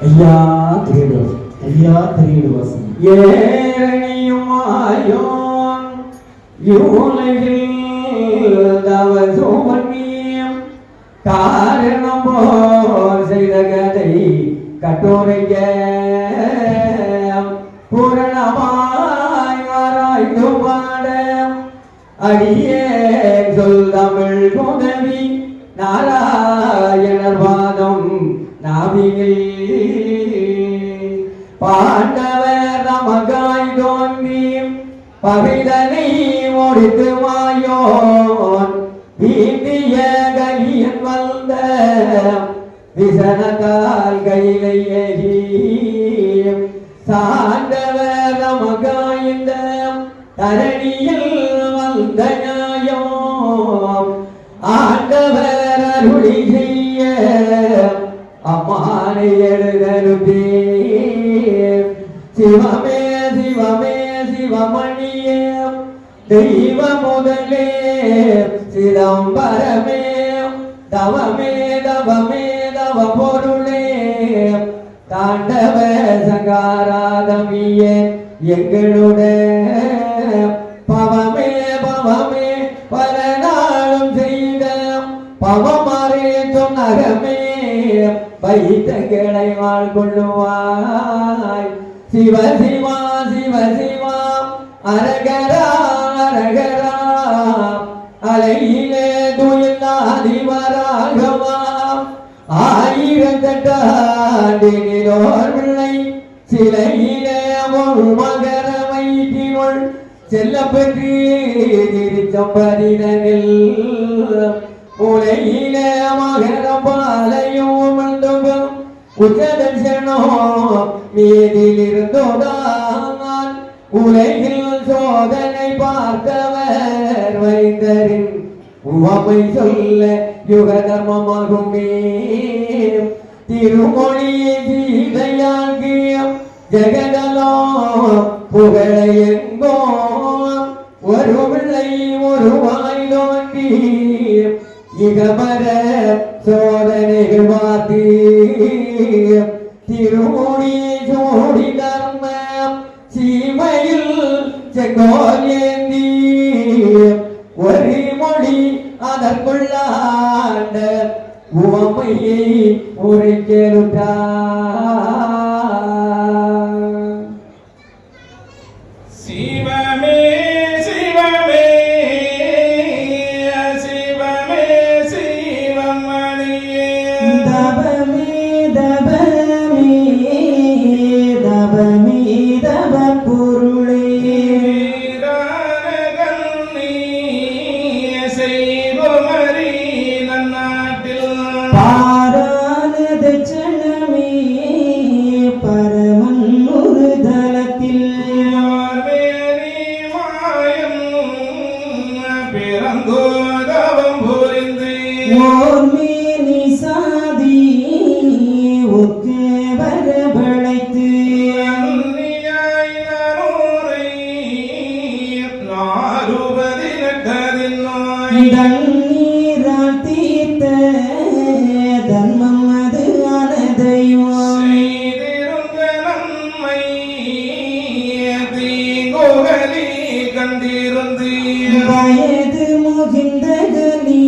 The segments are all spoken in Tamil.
ஐயா திரீடுவாசன் ஏரணியுமாயோன் யூலையில் தவசோமன்யம் காரணம் போல் செய்த கதை கட்டுரைக்க பூரணமாய் ஆராய்ந்து பாட அடியே சொல் தமிழ் உதவி நாராயணர் பாதம் நாவியில் பாண்டவர் நமக்காய் தோன்றி பகைதனை முடித்து மாயோன் வீண்டிய கலியன் வந்த விசனத்தால் கையிலை ஏறி சாண்டவர் நமக்காய் இந்த தரணியில் வந்த நியாயம் ஆண்டவர் அருளி செய்ய அம்மானை எழுதருதே சிவமே சிவமே சிவமணியே தெய்வ முதலே சிதம்பரமே தவமே தவமே தவ பொருளே தாண்டவ சங்காராதமியே எங்களுடைய பவமே பவமே பல நாளும் செய்த பவமாறே சொன்னகமே வைத்தங்களை வாழ் கொள்ளுவாய் சிவ சிவா சிவ சிவா அரகரா அரகரா அலையிலே துயிலாதிவராகவா ஆயிரத்தெட்டாண்டினோர் பிள்ளை சிலையிலே ஒரு மகர வைத்தினுள் செல்ல பெற்று திருச்சம்பரினில் உலகிலே மகர பாலையும் உச்சதர்சனோ மீதில் இருந்தோதான் உலகில் சோதனை பார்த்தவர் வைத்தரின் உவமை சொல்ல யுக தர்மமாகுமே திருமொழியை சீதையாகி ஜெகதலோ புகழ எங்கோ ஒரு பிள்ளை ஒரு வாய் தோன்றி இகமர சோதனைகள் பார்த்து திருமொழி ஜோடி தர்ம சீமையில் செங்கோல் ஏந்தி ஒரு மொழி அதற்குள்ளாண்ட உவமையை உரைக்கெழுத்தார் சிவமே சிவமே சிவமே சிவமணியே தவமே தவமே தவமே தவ பொருளே செய்வமரி நன்னாட்டில் பாரான தட்சணமே பரமன் ஒரு தலத்தில் மாயம் பிறந்தோதவம் புரிந்து ஓர்மேனி சாதி ஒக்கே வரவழைத்து அந்நியாய் நரூரை நாருபதினட்டதின் நோய் தண்ணீரால் தீர்த்த தர்மம் அது ஆனதையோ செய்திருந்த நன்மை தீங்கோகலி கண்டிருந்து வயது முகிந்த கலி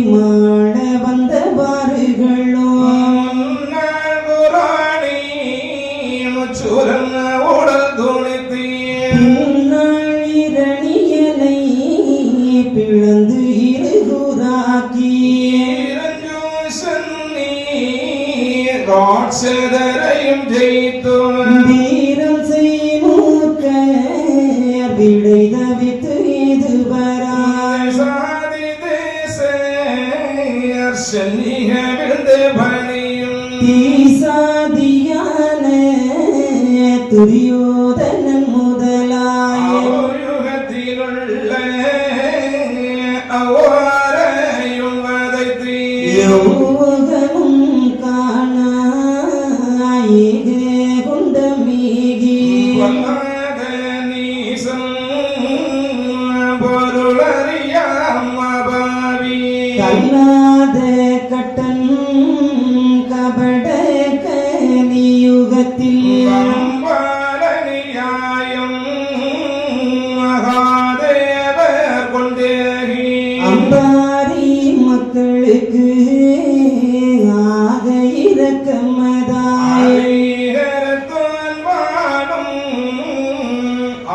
மாட வந்த பாருகளோ முன்னாள் புராணி முச்சுரன் உடல் துணித்து பின்னாழிரணியனை பிளந்து இருகுறாக்கி ராட்சதரையும் ஜெயித்து வீரம் செய்மூக்க விடை தவித்து இதுவராய் சாதி தேச சென்னிக விழுந்து பணியும் தீசாதியான துரியோதனன் முதலாய யுகத்திலுள்ள அவ்வாறையும் வதைத்து யோகமும் காணாயே குண்டமீகி வல்லாத நீசம் பொருளறியாம் அபாவி கல்லாத கட்டன் கபட முகம்மதாய் ஆலிகரத்தான் வாழும்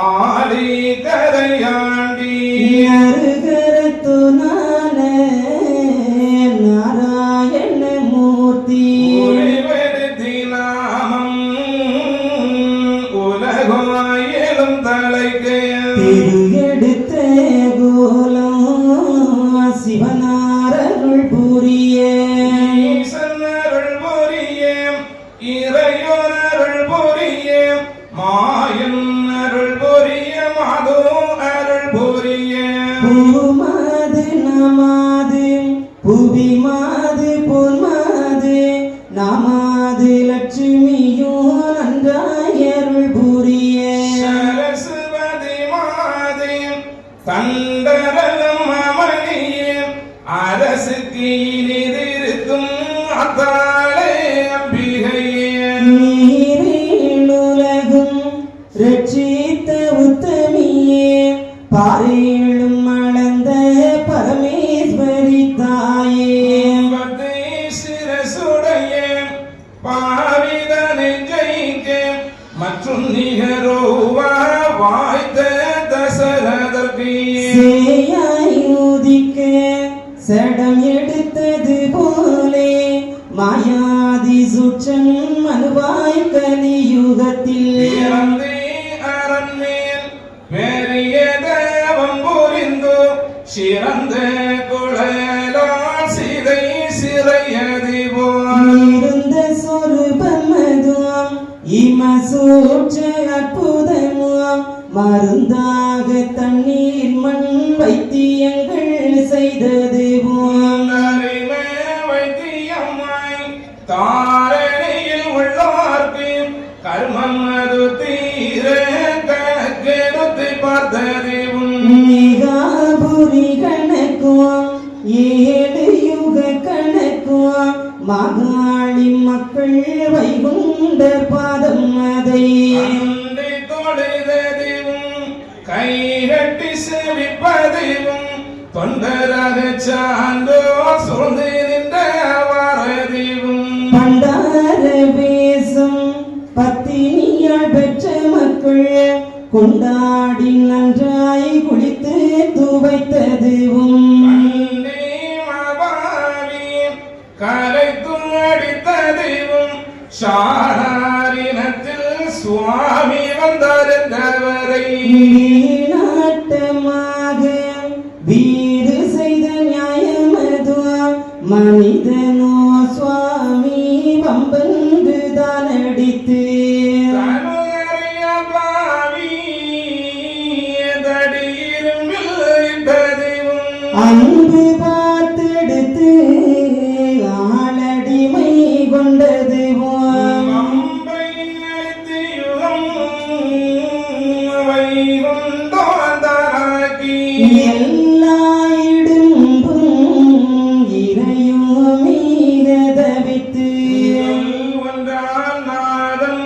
ஆலி கரையாண்டி அருகரத்துனான நாராயண மூர்த்தி ஒளிவெடுத்தி நாமம் உலகாயிலும் தலைக்கு திரு எடுத்த கோலம் சிவனாரருள் புரிய ஈசனருள் புரிய இறையோனருள் புரிய மாயன் அருள் புரிய மது அருள் புரிய பூமாது நமாது புவி மாது பொன்மாது நாமாது லட்சுமியோ நன்றாயருள் புரிய சரஸ்வதி மாதே தண்டரலும் அமணியே அரசுக்கு இனிதிருத்தும் அத்தாளே அம்பிகையே நீரேழுலகும் ரட்சித்த உத்தமியே பாரேழும் அளந்த பரமேஸ்வரி தாயே பக்தி சிரசுடைய பாவிதனை ஜெயிக்க மற்றும் நிகரோவா வாய்த்த தசரதற்கு சேயாய் உதிக்க சடம் எடுத்தது போலே மாயாதி சுற்றன் மனுவாய் கலியுகத்தில் இறந்தே அரண்மேல் பெரிய தேவம் புரிந்து சிறந்த குழலால் சிதை சிறையதி போல் இருந்த சொருபமதும் இமசூற்ற அற்புதமும் மருந்தாக தண்ணீர் மண் வைத்தியங்கள் செய்தது போல் அறிவே வைத்தியம்மாய் தாரணியில் உள்ளார்க்கு கர்மம் அது தீர கணக்கெடுத்து பார்த்தறிவும் மேகாபுரி கணக்கும் ஏழு யுக கணக்கும் மகாளி மக்கள் வைகுண்ட பாதம் அதை அண்டை தொழுதறிவும் கைகட்டி செவிப்பதிவும் தொண்டராக சார்ந்தோ சூழ்ந்து நின்ற வாரதிவும் பண்டார வேசம் பத்தினியால் பெற்ற மக்கள் கொண்டாடி நன்றாய் குளித்து துவைத்ததுவும் அண்டே மபாவி கலைத்து அடித்ததிவும் சாராரினத்தில் சுவாமி வந்தார் என்றவரை நாட்டமாக வீடு செய்த நியாயமதுவம் மனிதனோ சுவாமி வம்பன்று தான் அடித்து தனுயறிய பாவி தடியிரும்பில் இட்டதிவும் அன்பு பார்த்தெடுத்து ஆளடிமை கொண்டதுவோம் அம்பை அழித்தியுகம் வைகுண்டோந்தராக்கி எல்லா இடும்பும் இறையும் மீத தவித்து ஒன்றால் நாதம்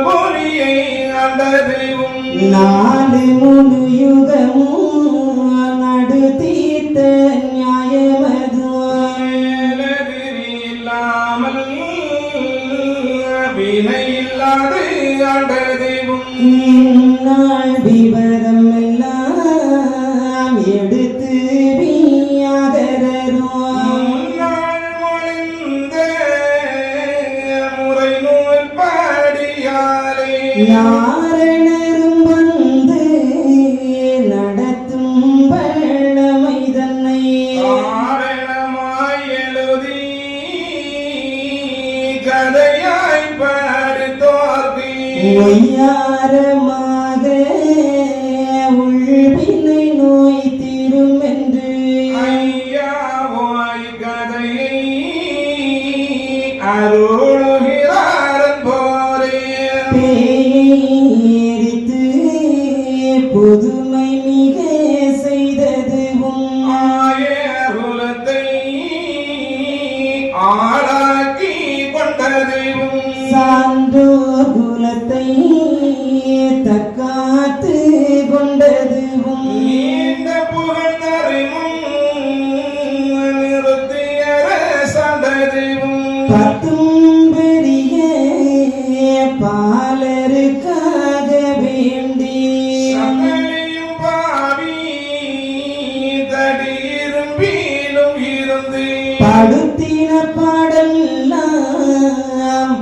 பொறியை அண்டறிவும் நாலு முழு யுகமும் நடு தீர்த்த நியாயமதுவோம் இல்லாமல் வினை இல்லாது அண்டறிவும் இந்நாள் விவரம் எல்லாம் எடுத்து வீயாகருவோம் முன்னாள் மொழிந்த முறை நூல் பாடியாலே யாரணரும் வந்து நடத்தும் வல்லமை தன்னை காரணமாய் எழுதி கதையாய் பாடித்தோர்த்தி ஒய்யாரமாக உள்வினை நோய் தீரும் என்று ஐயாவாய் கதையை அருளுகிறாரன் போரே பேரித்து புதுமை மிக செய்ததுவும் ஆயருலத்தை ஆளாக்கி கொண்டதையும் சான்றோர் குலத்தை தற்காத்து கொண்டதுவும் நீண்ட புகழ் அறிவும் நிறுத்திய சான்றதையும் பத்தும் பெரிய பாலருக்காக வேண்டி சகலையும் பாவி தடியிரும்பிலும் இருந்து படுத்தின பாடெல்லாம்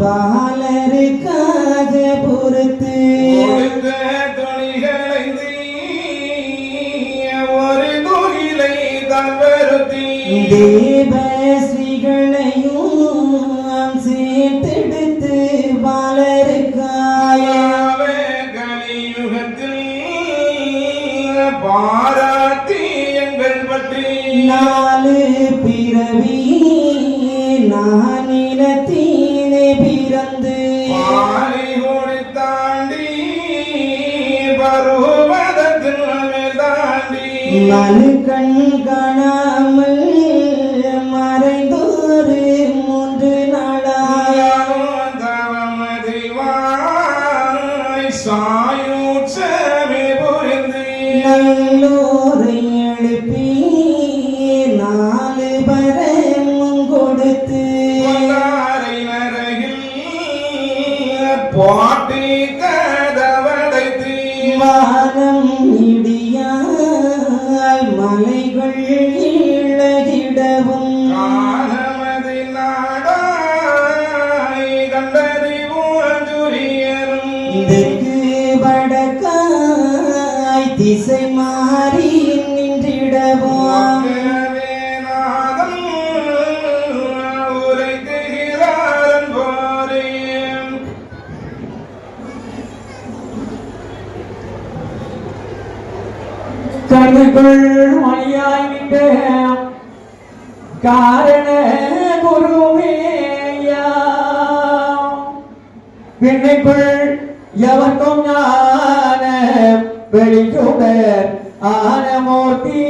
பாலருக்காக பொறுத்து கொடுத்த துணிகளை ஒரு துகிலை தவறுத்தி தேவஸ்ரீகளையும் சேர்த்தெடுத்து பாலருக்காய கலியுகத்தில் பாராட்டி எங்கள் பற்றி நாலு பிறவி நானிலத்தீனே பிறந்து பாலை கோடி தாண்டி பருவதத்தில் தாண்டி மனு கண் காணாமல் மறைந்தோரு 3 நாளாய் சாயூட்சமே புரிந்து நல்லோரை எழுப்பி 4 பரமும் கொடுத்து பொன்னாரை நரகில் பாட்டி கதவடைத்து வானம் இடியால் மலைகள் இழகிடவும் காணமதி நாடாய் கண்டறிவும் ஜுரியரும் தெற்கு வடக்காய் திசை மாறி நின்றிடவும் வேநாதம் உரைக்குகிறாரன் போரேன் கண்ணுக்குள் மணியாய் நின்ற காரண குருவேயா பின்னைக்குள் எவர்க்கும் ஞான வெளிச்சுடர் ஆனமூர்த்தி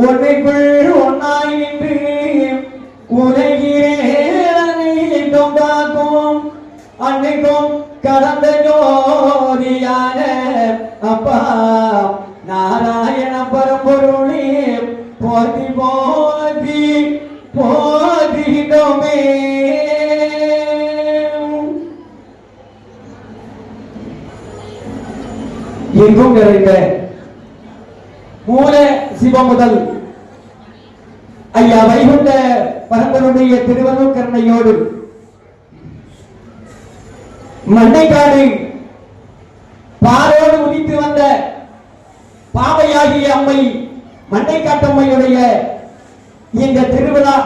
உன்னைக்குள் ஒன்னாய் நின்று உலகிறேன் காக்கும் அன்னைக்கும் கடந்த ஜோதியான அப்பா நாராயண பரம்பொருளே போதி போதி போதிடமே எங்கும் நிறைந்த மூல சிவ முதல் ஐயா வைகுண்ட பரம்பருடைய திருவருள் கருணையோடு மண்ணைக்காடு பாரோடு உதித்து வந்த பாவையாகிய அம்மை மண்ணைக்காட்டம்மையுடைய இந்த திருவிழா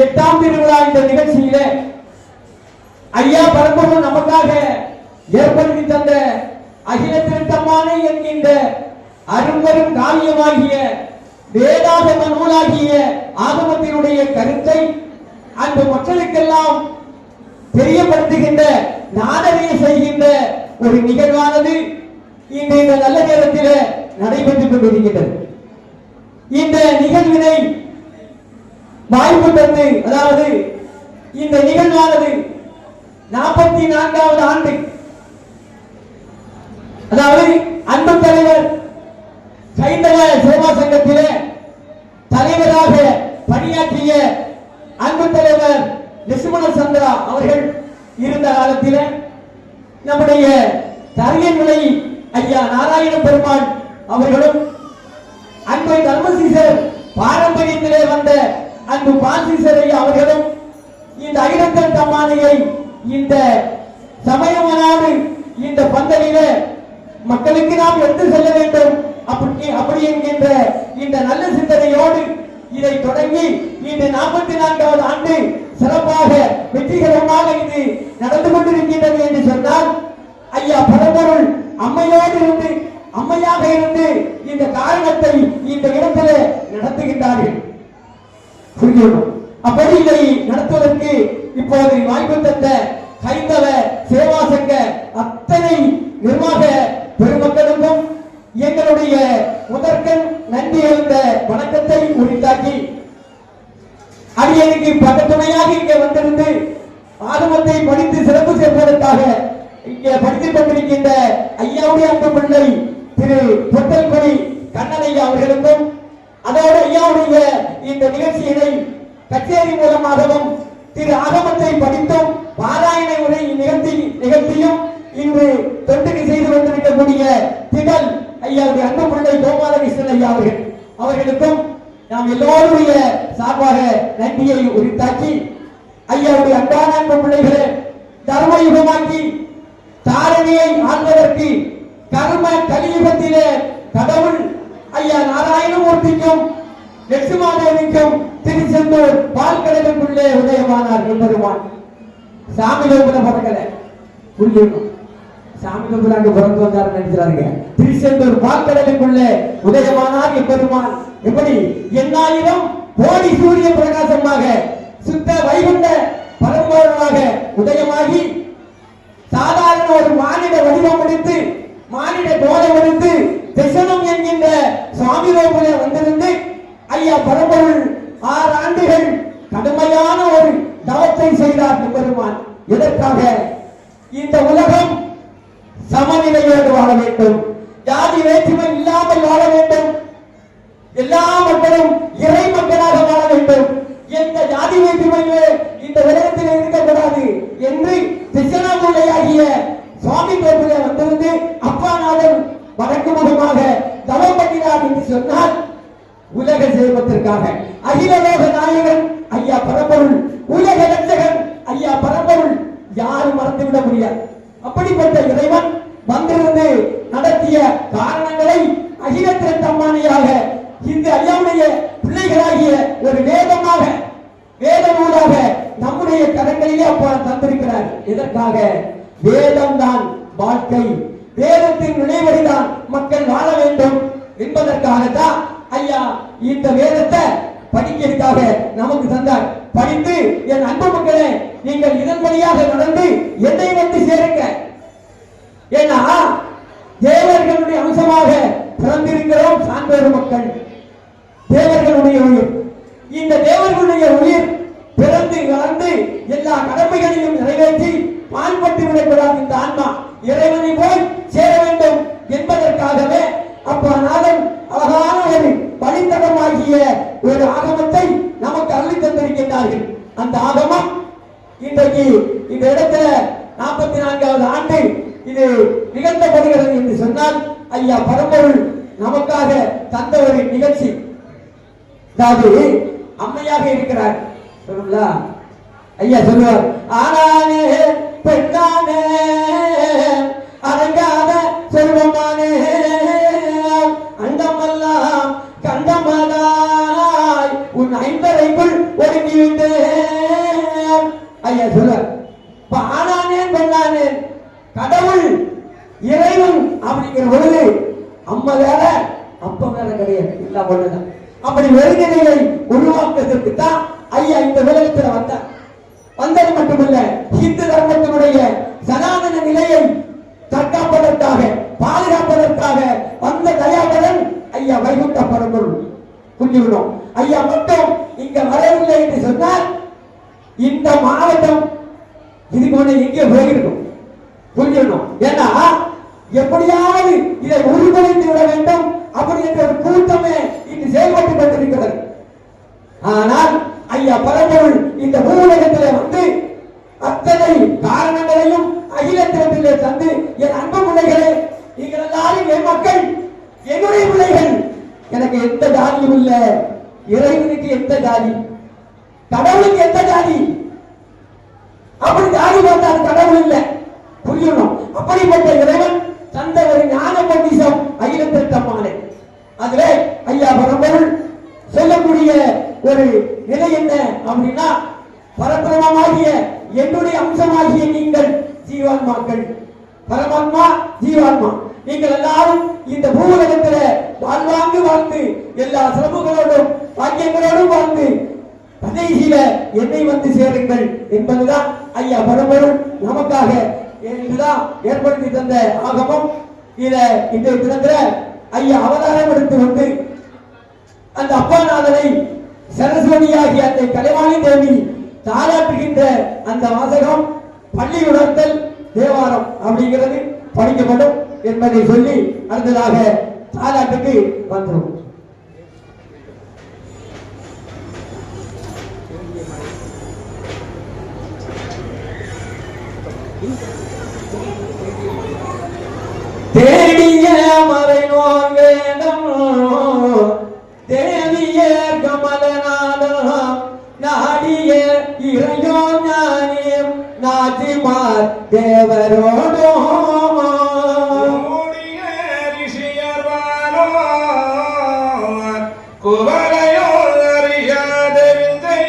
8ஆம் திருவிழா இந்த நிகழ்ச்சியில ஐயா பரம்பொருள் நமக்காக ஏற்படுத்தி தந்த அகில திருத்தம்மானை என்கின்ற அரும்பெரும் காவியமாகிய வேதாகம நூலாகிய ஆகமத்தினுடைய கருத்தை அந்த மக்களுக்கெல்லாம் தெரியப்படுத்துகின்ற நாடகை செய்கின்ற ஒரு நிகழ்வானது இன்று இந்த நல்ல நேரத்தில் நடைபெற்றுக் கொண்டிருக்கின்றது. இந்த நிகழ்வினை வாய்ப்பு தந்து, அதாவது இந்த நிகழ்வானது 44வது ஆண்டு, அதாவது அன்பு தலைவர் சைந்தவ சேவா சங்கத்திலே தலைவராக பணியாற்றிய அன்பு தலைவர் லட்சுமண சந்திரா அவர்கள் இருந்த காலத்தில் நம்முடைய தரியன் விலை ஐயா நாராயண பெருமாள் அவர்களும் அன்பு தர்மசீசர் பாரம்பரியத்திலே வந்த அன்பு பால்சீசர் ஐயா அவர்களும் இந்த ஐரத்தன் தம்மானையை இந்த சமயமனாடு இந்த பந்தலில மக்களுக்கு நாம் எடுத்து செல்ல வேண்டும் அப்படி என்கின்ற இந்த நல்ல சிந்தனையோடு இதை தொடங்கி இந்த 44வது ஆண்டு சிறப்பாக வெற்றிகரமாக இது நடந்து கொண்டிருக்கின்றது என்று சொன்னால் ஐயா பரம்பொருள் அம்மையோடு இருந்து அம்மையாக இருந்து இந்த காரணத்தை இந்த இடத்துல நடத்துகின்றார்கள். புரிஞ்சுக்கணும். அப்படி இதை நடத்துவதற்கு இப்போது வாய்ப்பு தந்த ஹைந்தவ சேவா சங்க அத்தனை நிர்வாக பெருமக்களுக்கும் எங்களுடைய முதற்கண் நன்றி எழுந்த வணக்கத்தை உரித்தாக்கி அடியனுக்கு பக்கத்துணையாக இங்கே வந்திருந்து ஆகமத்தை படித்து சிறப்பு சேர்ப்பதற்காக இங்கே படித்துக் கொண்டிருக்கின்ற ஐயாவுடைய அன்பு பிள்ளை திரு பொட்டல்குடி கண்ணன் ஐயா அவர்களுக்கும் அதோடு ஐயாவுடைய இந்த நிகழ்ச்சியினை கச்சேரி மூலமாகவும் திரு ஆகமத்தை படித்தும் பாராயண உரை நிகழ்த்தியும் இன்று தொண்டுக்கு செய்து கொண்டிருக்கக்கூடிய திகழ் ஐயாவுடைய அன்பு பிள்ளை கோபாலகிருஷ்ணன் ஐயா அவர்களுக்கும் நாம் எல்லோருடைய சார்பாக நன்றியை உரித்தாக்கி, ஐயாவுடைய அன்பான அன்பு பிள்ளைகளே, தர்மயுகமாக்கி தாரணியை ஆள்வதற்கு கர்ம கலியுகத்திலே கடவுள் ஐயா நாராயணமூர்த்திக்கும் லட்சுமாதேவிக்கும் திருச்செந்தூர் பால்கடலுக்குள்ளே உதயமானார் என்பதுமான். சாமி லோகத்துல பிறக்கல, புரியணும். சாமி லோகத்துல அங்க பிறந்து வந்தார் நினைக்கிறாருங்க. திருச்செந்தூர் பால்கடலுக்குள்ளே உதயமானார் என்பதுமான். எப்படி 8000 கோடி சூரிய பிரகாசமாக சுத்த வைகுண்ட பரம்பொருளாக உதயமாகி சாதாரண ஒரு மானிட வடிவம் எடுத்து மானிட கோலை எடுத்து திசனம் என்கின்ற சுவாமி ரோபுல வந்திருந்து ஐயா பரம்பொருள் 6 ஆண்டுகள் கடுமையான ஒரு தவத்தை செய்தார் பெருமான். எதற்காக? இந்த உலகம் சமநிலையோடு வாழ வேண்டும், ஜாதி வேற்றுமை இல்லாமல் வாழ வேண்டும், எல்லா மக்களும் இறை மக்களாக வாழ வேண்டும், எந்த ஜாதி வேற்றுமையே இந்த உலகத்தில் இருக்கக்கூடாது என்று திசனமுலையாகிய சுவாமி கோவிலே வந்திருந்து அப்பாநாதன் வடக்கு முகமாக தவம் பண்ணினார் என்று சொன்னால் உலக சேவத்திற்காக அகிலலோக நாயகன் ஐயா பரம்பொருள், உலக ரட்சகன் ஐயா பரம்பொருள் யாரும் மறந்துவிட முடியாது. அப்படிப்பட்ட இறைவன் வந்திருந்து நடத்திய காரணங்களை அகிலத்தின் தம்மானியாக இந்த ஐயாவுடைய பிள்ளைகளாகிய ஒரு வேதமாக வேத நூலாக நம்முடைய கரங்களிலே அப்பா தந்திருக்கிறார். எதற்காக? வேதம் தான் வாழ்க்கை, வேதத்தின் நினைவடிதான் மக்கள் வாழ வேண்டும் என்பதற்காகத்தான் ஐயா இந்த வேதத்தை படிக்கிறதுக்காக நமக்கு தந்தார். படித்து என் அன்பு மக்களே, நீங்கள் இதன் வழியாக நடந்து என்னை வந்து சேருங்க. ஏன்னா தேவர்களுடைய அம்சமாக பிறந்திருக்கிறோம் சான்றோர் மக்கள். தேவர்களுடைய உயிர், இந்த தேவர்களுடைய உயிர் பிறந்து வளர்ந்து எல்லா கடமைகளையும் நிறைவேற்றி பான்பட்டு விடக்கூடாது. இந்த ஆன்மா இறைவனை போய் சேர வேண்டும் என்பதற்காகவே அப்பா நாதன் அழகான ஒரு வழித்தடமாகிய ஒரு ஆகமத்தை நமக்கு அள்ளி தந்திருக்கின்றார்கள். அந்த ஆகமம் இன்றைக்கு இந்த இடத்துல 44வது ஆண்டு இது நிகழ்த்தப்படுகிறது என்று சொன்னால் ஐயா பரம்பொருள் நமக்காக தந்த ஒரு நிகழ்ச்சி. அதாவது அம்மையாக இருக்கிறார் சொல்லுங்களா ஐயா சொல்லுவார், ஆனானே பெண்ணானே அடங்காத செல்வமானே அண்டமெல்லாம் கண்டமதாய் உன் 50க்குள் ஒடுங்கிவிட்டேன். ஐயா சொல்லுவார், ஆனானே பெண்ணானே கடவுள் இறைவன் அப்படிங்கிற பொழுது அம்மா வேற அப்ப வேற கிடையாது, இல்ல ஒண்ணுதான். அப்படி வெறுநிலையை உருவாக்குவதற்கு தான் ஐயா இந்த உலகத்தில் வந்தார். வந்தது மட்டுமல்ல, இந்து தர்மத்தினுடைய சனாதன நிலையை தற்காப்பதற்காக பாதுகாப்பதற்காக வந்த தயாபரன் ஐயா வைகுண்ட பரம்பொருள். புரிஞ்சுக்கணும், ஐயா மட்டும் இங்க வரவில்லை என்று சொன்னால் இந்த மாவட்டம் இதுக்கு முன்னே எங்கே போயிருக்கும். புரிஞ்சுக்கணும், ஏன்னா எப்படியாவது இதை உறுதிப்படுத்தி விட வேண்டும் அப்படி என்ற ஒரு கூட்டமே இங்கு செயல்பட்டுக் கொண்டிருக்கிறது. ஆனால் ஐயா பரம்பொருள் இந்த பூவுலகத்திலே வந்து அத்தனை காரணங்களையும் அகிலத்திலே தந்து, என் அன்பு பிள்ளைகளே, நீங்கள் எல்லாரும் என் மக்கள், என்னுடைய பிள்ளைகள், எனக்கு எந்த ஜாதியும் இல்லை, இறைவனுக்கு எந்த ஜாதி, கடவுளுக்கு எந்த ஜாதி, அப்படி ஜாதி பார்த்தா அது கடவுள் இல்லை. புரியணும், அப்படிப்பட்ட இறைவன் தந்த ஒரு ஞான பொக்கிஷம் அகிலத்தின் தம்மானே. அதிலே ஐயா பரம்பொருள் சொல்லக்கூடிய ஒரு நிலை என்ன அப்படின்னா, பரபிரமமாகிய என்னுடைய அம்சமாகிய நீங்கள் ஜீவான்மாக்கள், பரமாத்மா ஜீவான்மா, நீங்கள் எல்லாரும் இந்த பூவுலகத்தில் வாழ்வாங்கு வாழ்ந்து எல்லா சிறப்புகளோடும் பாக்கியங்களோடும் வாழ்ந்து கடைசியில என்னை வந்து சேருங்கள் என்பதுதான் ஐயா பரம்பொருள் நமக்காக என்றுதான் ஏற்படுத்தி தந்த ஆகமம். இத இந்த தினத்துல ஐயா அவதாரம் எடுத்து வந்து அந்த அப்பாநாதனை சரஸ்வதியாகிய அந்த கலைவாணி தேவி தாராட்டுகின்ற அந்த வாசகம் பள்ளி உணர்த்தல் தேவாரம் அப்படிங்கிறது படிக்கப்படும் என்பதை சொல்லி அடுத்ததாக தாராட்டுக்கு வந்துடும். தேடிய மறைநோர் வேடம் தேவிய கமலநாதம் நாடிய இறையோ ஞானியம் நாச்சிமார் தேவரோடோ மூடிய ரிஷியர்வானோர் குவளையோ அறியாத விந்தை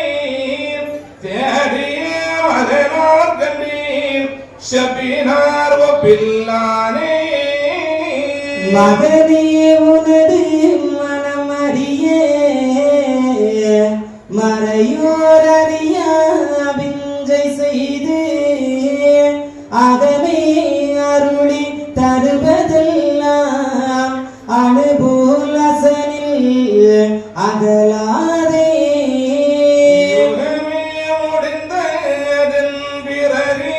தேடிய மகனோர் கண்டீர் ஷபினார் ஒப்பில்லானே மகனே உனது மனமறியே மறையோர் அறியா விஞ்சை செய்து அதமே அருளி தருவதெல்லாம் அனுபூலசனில் அகலாதே யுகமே முடிந்ததன் பிறகு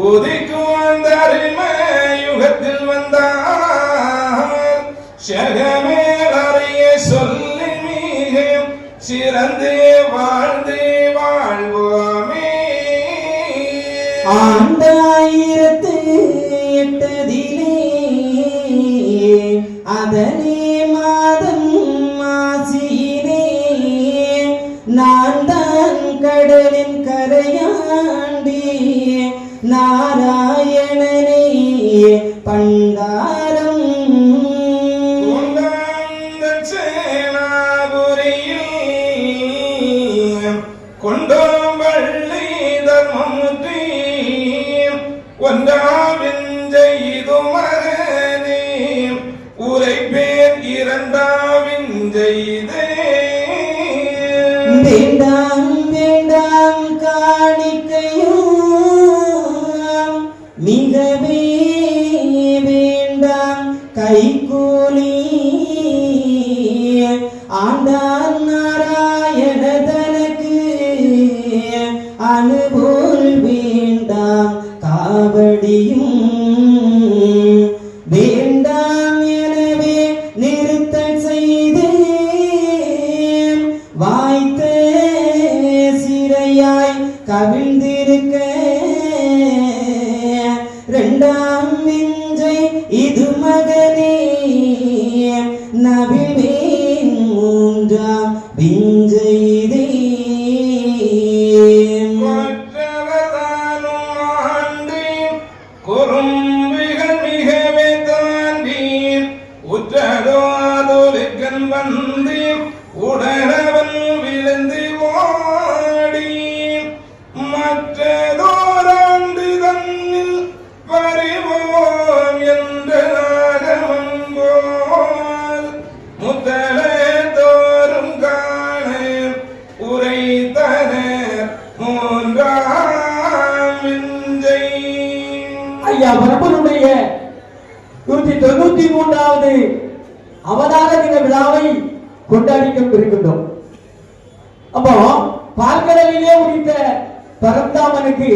உதிக்கும் அந்த அருமை யுகத்தில் வந்தார் சகமேல் அறிய சொல்லி மிக சிறந்து வாழ்ந்து வாழ்வோமே ஆண்டாயிரத்து எட்டதிலே அதனே மாதம் மாசியிலே நான் தான் கடலின் கரையாண்டி நாராயணனே பண்டாரம் கொண்டோம் வள்ளி தர்மமுத்தி ஒன்றாவின் செய்து மகனே உரைப்பேன் இரண்டாவின் செய்தே வேண்டாம் வேண்டாம் காணிக்கையும் மிகவே வேண்டாம் கைகூலி ஆண்டான் நாராயண தனக்கு அனுபோல் வேண்டாம் காவடியும் வேண்டாம் எனவே நிறுத்தல் செய்தேன் வாய்த்த சிறையாய் கவிழ்ந்திருக்க இரண்டாம் விஞ்சை இது மகனே நபிவேன் மூன்றாம் விஞ்சை இதே மற்றவர்தானும் ஆண்டு குறும்பிகள் மிகவே தாண்டி உற்றதோதுலிக்கன் வந்து உடனவன் விழுந்து ஓடி மற்றதோராண்டு தன்னில் வருவோம் என்ற நாகமன் போல் முதல தோறும் காண உரைத்தனர் மூன்றாம் விஞ்சை. ஐயா பரம்பனுடைய 193வது அவதார தின விழாவை கொண்டாடி கொண்டிருக்கின்றோம். அப்போ பார்க்கடலிலே உதித்த பரந்தாமனுக்கு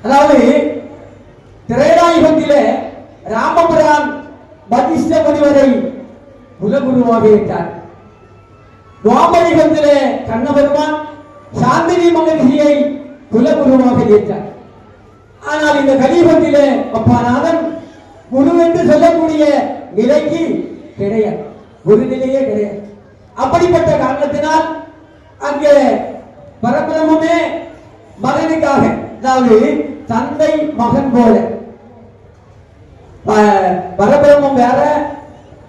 அதாவது திரேதாயுகத்திலே ராமபுரான் வசிஷ்ட முனிவரை குலகுருவாக ஏற்றார். துவாபரிகத்திலே கண்ணபெருமான் சாந்தினி மகரிஷியை குலகுருவாக ஏற்றார். ஆனால் இந்த கலியுகத்திலே அப்பாநாதன் குரு என்று சொல்லக்கூடிய நிலைக்கு கிடையாது, ஒரு நிலையே கிடையாது. அப்படிப்பட்ட காரணத்தினால் அங்கே பரபிரமே மகனுக்காக, அதாவது தந்தை மகன் போல, பரபிரமம் வேற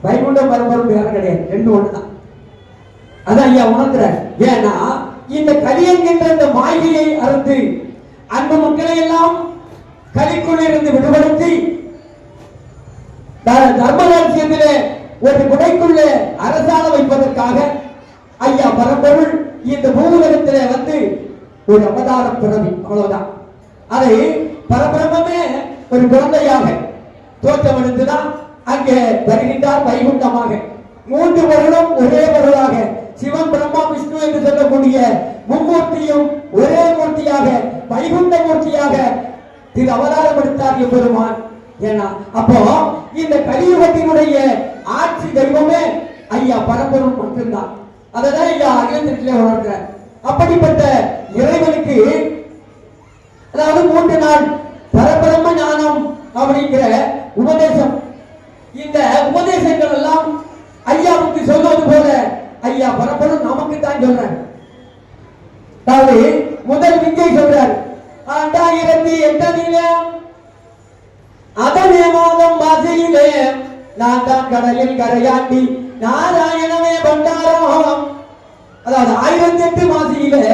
வைகுண்டம் பரபரம் வேற கிடையாது, ரெண்டு ஒண்ணுதான். அதான் ஐயா உணர்த்துற. ஏன்னா இந்த கலி என்கின்ற இந்த மாயையை அறுத்து அந்த மக்களை எல்லாம் கலிக்குள் இருந்து விடுபடுத்தி தர்மராஜ்யத்திலே ஒரு குடைக்குள்ளே அரசாண வைப்பதற்காக ஐயா பரம்பொருள் இந்த பூவுலகத்திலே வந்து ஒரு அவதார பிறவி, அவ்வளவுதான். அதை பரபிரமே ஒரு குழந்தையாக தோற்றமெடுத்துதான் அங்கே வருகின்றார் வைகுண்டமாக. மூன்று பொருளும் ஒரே பொருளாக சிவன் பிரம்மா விஷ்ணு என்று சொல்லக்கூடிய மும்மூர்த்தியும் ஒரே மூர்த்தியாக வைகுண்ட மூர்த்தியாக திரு அவதாரம் எடுத்தார் பெருமான். ஏன்னா அப்போ இந்த கலியுகத்தினுடைய ஆட்சி தெய்வமே ஐயா பரம்பொருள் மட்டும்தான். அதான் ஐயா அகிலத்திலே உணர்கிறார். அப்படிப்பட்ட இறைவனுக்கு அதாவது 3 நாள் பரபிரம்ம ஞானம் அப்படிங்கிற உபதேசம். இந்த உபதேசங்கள் எல்லாம் ஐயாவுக்கு சொல்வது போல ஐயா பரப்பரும் நமக்கு தான் சொல்றார். அதாவது முதல் விஞ்சை சொல்றார். 2008 அதனே மாதம் வாசையிலே நான் தான் கடலில் கரையாண்டி நாராயணமே பண்டாரம். அதாவது 1008 மாசியிலே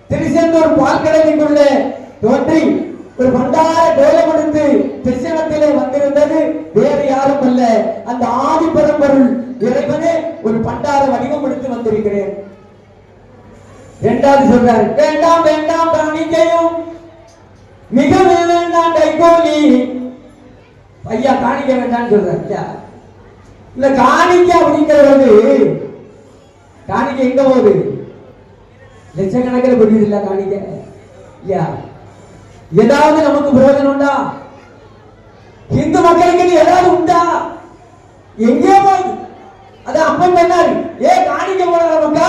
திருச்செந்தூர் பால்கடலுக்குள்ளே தோன்றி ஒரு பண்டார கோலம் எடுத்து திருச்சனத்திலே வந்திருந்தது வேறு யாரும் அல்ல, அந்த ஆதி பரம்பொருள் இறைவனே ஒரு பண்டார வடிவம் எடுத்து வந்திருக்கிறேன். இரண்டாவது சொல்றாரு, வேண்டாம் வேண்டாம் காணிக்கையும் மிக வேண்டாம் கைகோலி. ஐயா காணிக்க வேண்டாம்னு சொல்றாரு. இல்ல காணிக்க அப்படிங்கிறது காணிக்க எங்க போகுது? லட்சக்கணக்கில் புரியுது இல்ல காணிக்க. இல்லையா? ஏதாவது நமக்கு பிரயோஜனம் உண்டா? இந்து மக்களுக்கு ஏதாவது உண்டா? எங்கே போய் அதான் அப்பன் சொன்னார், காணிக்க போனவங்க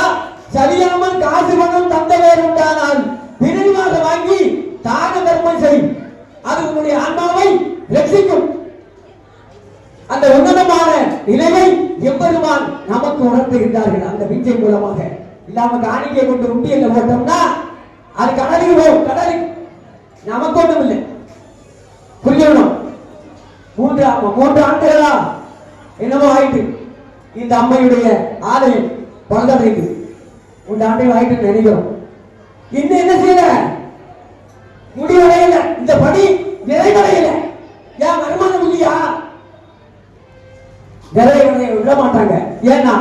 சரியாமல் காசு பணம் தந்த வேறு உண்டானால் பிரிவாக வாங்கி தாக தர்மம் செய், அது உன்னுடைய ஆன்மாவை ரட்சிக்கும். அந்த உன்னதமான நிலையை எம்பெருமான் நமக்கு உணர்த்துகின்றார்கள் அந்த விஞ்சை மூலமாக. இல்லாம காணிக்கை கொண்டு உண்டியல்ல போட்டோம்னா அது கடலுக்கு போகும். கடலுக்கு நமக்கு ஒன்றும் இல்லை. புரியணும். 3 ஆண்டுகளா என்னமோ ஆயிட்டு இந்த அம்மையுடைய ஆலயம் பழந்தடைந்து 3 ஆண்டுகள் ஆயிட்டு நினைக்கிறோம். இன்னும் என்ன செய்யல? முடிவடையல. இந்த பணி நிறைவடையல. ஏன் வருமானம் இல்லையா? நிறைவடைய விட மாட்டாங்க. ஏன்னா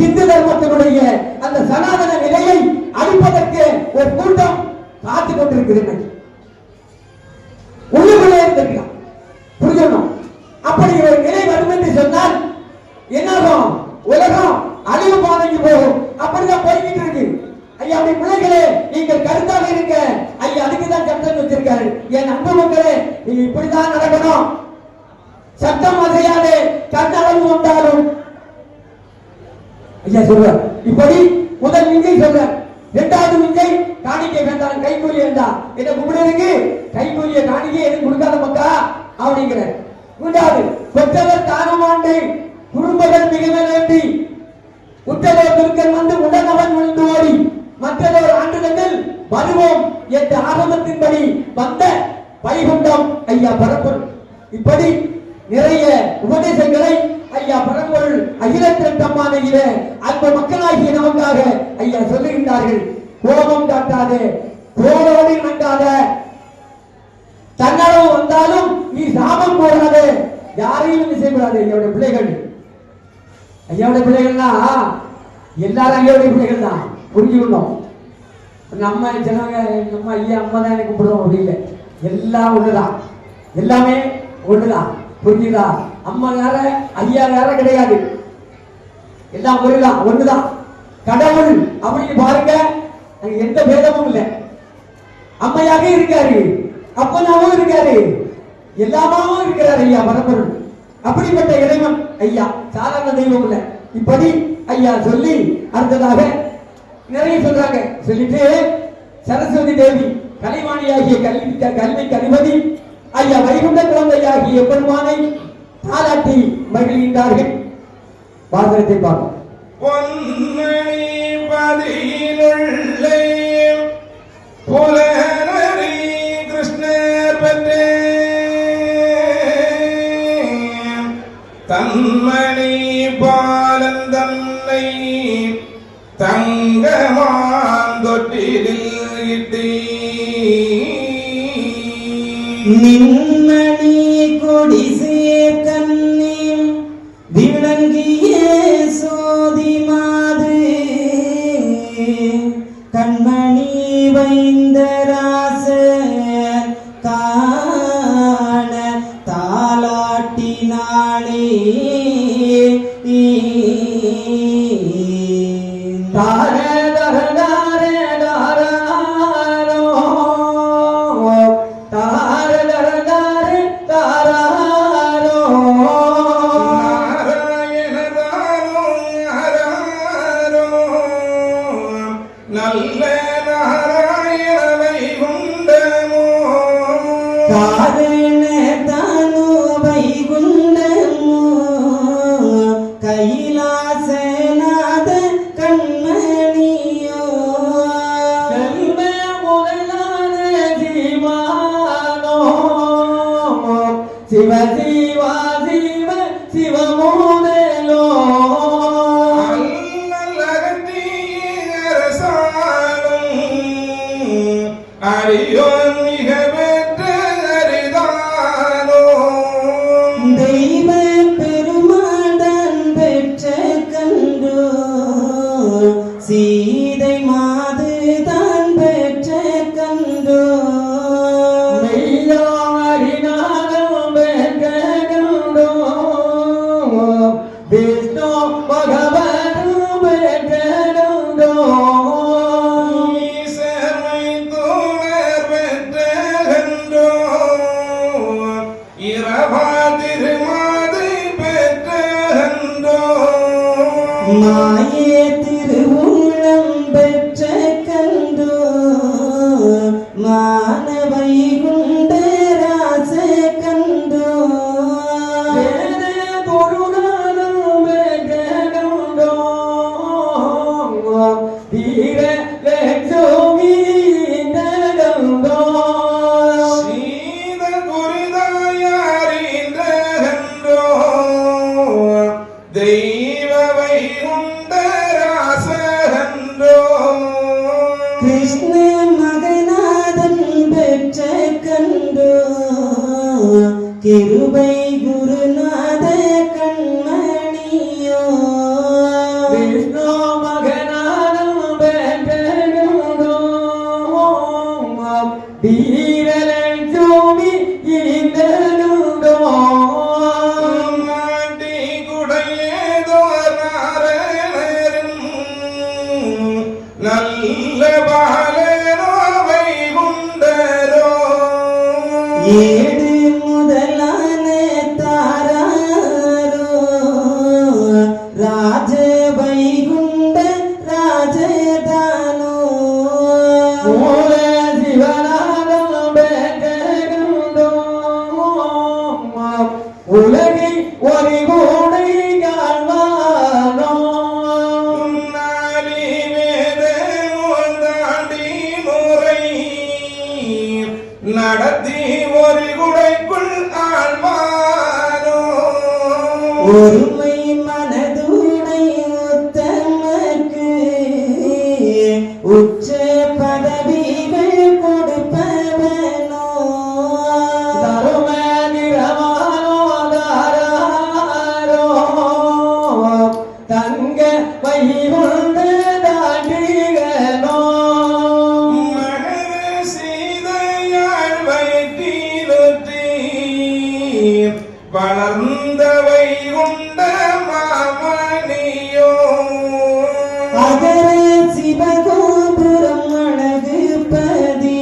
இந்து தர்மத்தினுடைய அந்த சனாதன நிலையை அழிப்பதற்கு ஒரு கூட்டம் காத்து கொண்டிருக்கிறது. உள்ளுக்குள்ளே இருந்திருக்கலாம். புரிஞ்சுக்கணும். அப்படி ஒரு நிலை வரும் என்று சொன்னால் என்னாகும்? உலகம் அழிவு பாதைக்கு போகும். அப்படிதான் போய்கிட்டு இருக்கு. ஐயா அப்படி பிள்ளைகளே நீங்கள் கருத்தாக இருக்க. ஐயா அதுக்குதான் சட்டம் வச்சிருக்காரு. என் அன்பு மக்களே நீங்க இப்படிதான் நடக்கணும். சட்டம் அசையாதே கண்ணளவு வந்தாலும் ஐயா சொல்றார். இப்படி முதல் விஞ்சை சொல்றார். இரண்டாவது விஞ்சை காணிக்கை வேண்டாம் கைகூலி வேண்டாம். என்ன கும்பிடுறதுக்கு கைகூலிய காணிக்கை எதுவும் கொடுக்காத மக்கா அப்படிங்கிற. மூன்றாவது கொற்றவர் தானமாண்டு குடும்பங்கள் மிக வேண்டி உற்றவர் துர்க்கன் வந்து உடனவன் விழுந்து ஓடி மற்றதோர் ஆண்டுகளில் வருவோம் என்ற ஆரம்பத்தின்படி வந்த வைகுண்டம் ஐயா பரப்பொருள். இப்படி நிறைய உபதேசங்களை ஐயா பரம்பொருள் அகிலத்திரட்டமான அன்பு மக்களாகிய நமக்காக ஐயா சொல்லுகின்றார்கள். கோபம் காட்டாதே, கோலோடு இணங்காத, தன்னளவு வந்தாலும் நீ சாபம் போடாதே, யாரையும் செய்யக்கூடாது. ஐயாவுடைய பிள்ளைகள், ஐயாவுடைய பிள்ளைகள்னா எல்லாரும் ஐயாவுடைய பிள்ளைகள் தான். புரிஞ்சுக்கணும். நம்ம ஜனங்க நம்ம ஐயா அம்மா தான் எனக்கு கூப்பிடுறோம் அப்படி இல்லை. எல்லாம் ஒண்ணுதான், எல்லாமே ஒண்ணுதான். புரிஞ்சுதா? அம்மா வேற ஐயா வேற கிடையாது. எல்லாம் ஒருதான், ஒண்ணுதான். கடவுள் அப்படின்னு பாருங்க, எந்த பேதமும் இல்லை. அம்மையாக இருக்காரு, அப்பனாவும் இருக்காரு, எல்லாமாவும் இருக்கிறார் ஐயா பரம்பொருள். அப்படிப்பட்ட இறைவன் ஐயா சாதாரண தெய்வம் இல்லை. இப்படி ஐயா சொல்லி அடுத்ததாக நிறைய சொல்றாங்க. சொல்லிட்டு சரஸ்வதி தேவி கலைவாணியாகிய கல்வி கனிமதி ஐயா வைகுண்ட குழந்தையாகிய பெருமானை தாலாட்டி மகிழ்கின்றார்கள். வாசகத்தை பார்ப்போம். பொன்மணி பதியிலுள்ளே புலனரி கிருஷ்ணர் பற்றே தன்மணி பாலன் தன்னை தங்கமான் தொட்டிலில் இட்டீ நின்மணி கொடிசே கண்ணி விளங்கிய சோதி மாது கண்மணி வைந்தராச காண தாலாட்டினாளே நல்ல நாராயண வைகுண்டமோ காரண தானோ வைகுண்டமோ கைலாசநாத கண்மணியோ செல்வ முதலான ஜீவானோ சிவ சிவா சிவ சிவமோதலோ அரியோ மிக பெற்ற அரிதானோ தெய்வ பெருமாடன் பெற்ற கண்டோ சீதை மாது தான் பெற்ற கண்டோ மெய்யாரினாலும் பெற்ற கண்டோ விஷ்ணு பகவனும் பெற்ற கண்டோ மாயே திருவுளம் பெற்ற கண்டோ மானவைகுண்ட ராச கண்டோ வேத பொருளாலும் பெற்ற கண்டோ வீர லட்சுமி கண்டோ சீத குறிதாயாரின்ற கண்டோ தெய்வ வைகுண்ட ராசகன்றோ கிருஷ்ண மகநாதன் பெற்ற கண்டோ கிருபை குருநாத கண்மணியோ விஷ்ணு மகனாலும் பெற்ற கண்டோ வீர லட்சுமி இந்த கண்டோ மாட்டி குடையேதோ நாரணரின் நல்ல பாலனோ வைகுண்டரோ ஏடு முதலான தாராரோ ராஜ வைகுண்ட ராஜதானோ மூல சிவனாலும் பெற்ற கண்டோ உலகை ஒரு கூடை காண்பானோ நாளி வேத தாண்டி முறை நடத்தி ஒரு குடைக்குள் ஆழ்வானோ ஒருமை மனதுடை உத்தமக்கு உச்ச பதவிகள் கொடுப்பவனோ தரும நிறமானோ தாராரோ தங்க வைகுண்ட தாண்டிகனோ மகர சீதையாள் வயிற்றிலொற்றி வளர்ந்த வைகுண்ட மாமணியோ அகர சிவகோபுரம் அழகு பதி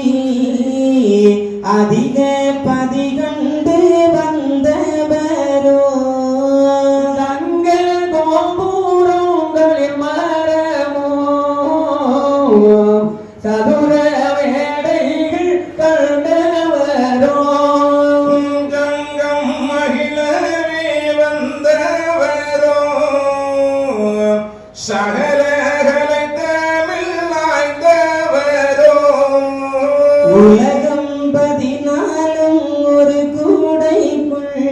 அதிக பதி கண்டு வந்தவரோ தங்க கோபுரங்களில் மரமோ சதுர வேடைகள் கண்டவரோ கங்கம் மகிழவே வந்தவரோ சகலகலை தமிழ் ஆய்ந்தவரோ உலகம் 14 ஒரு கூடைக்குள்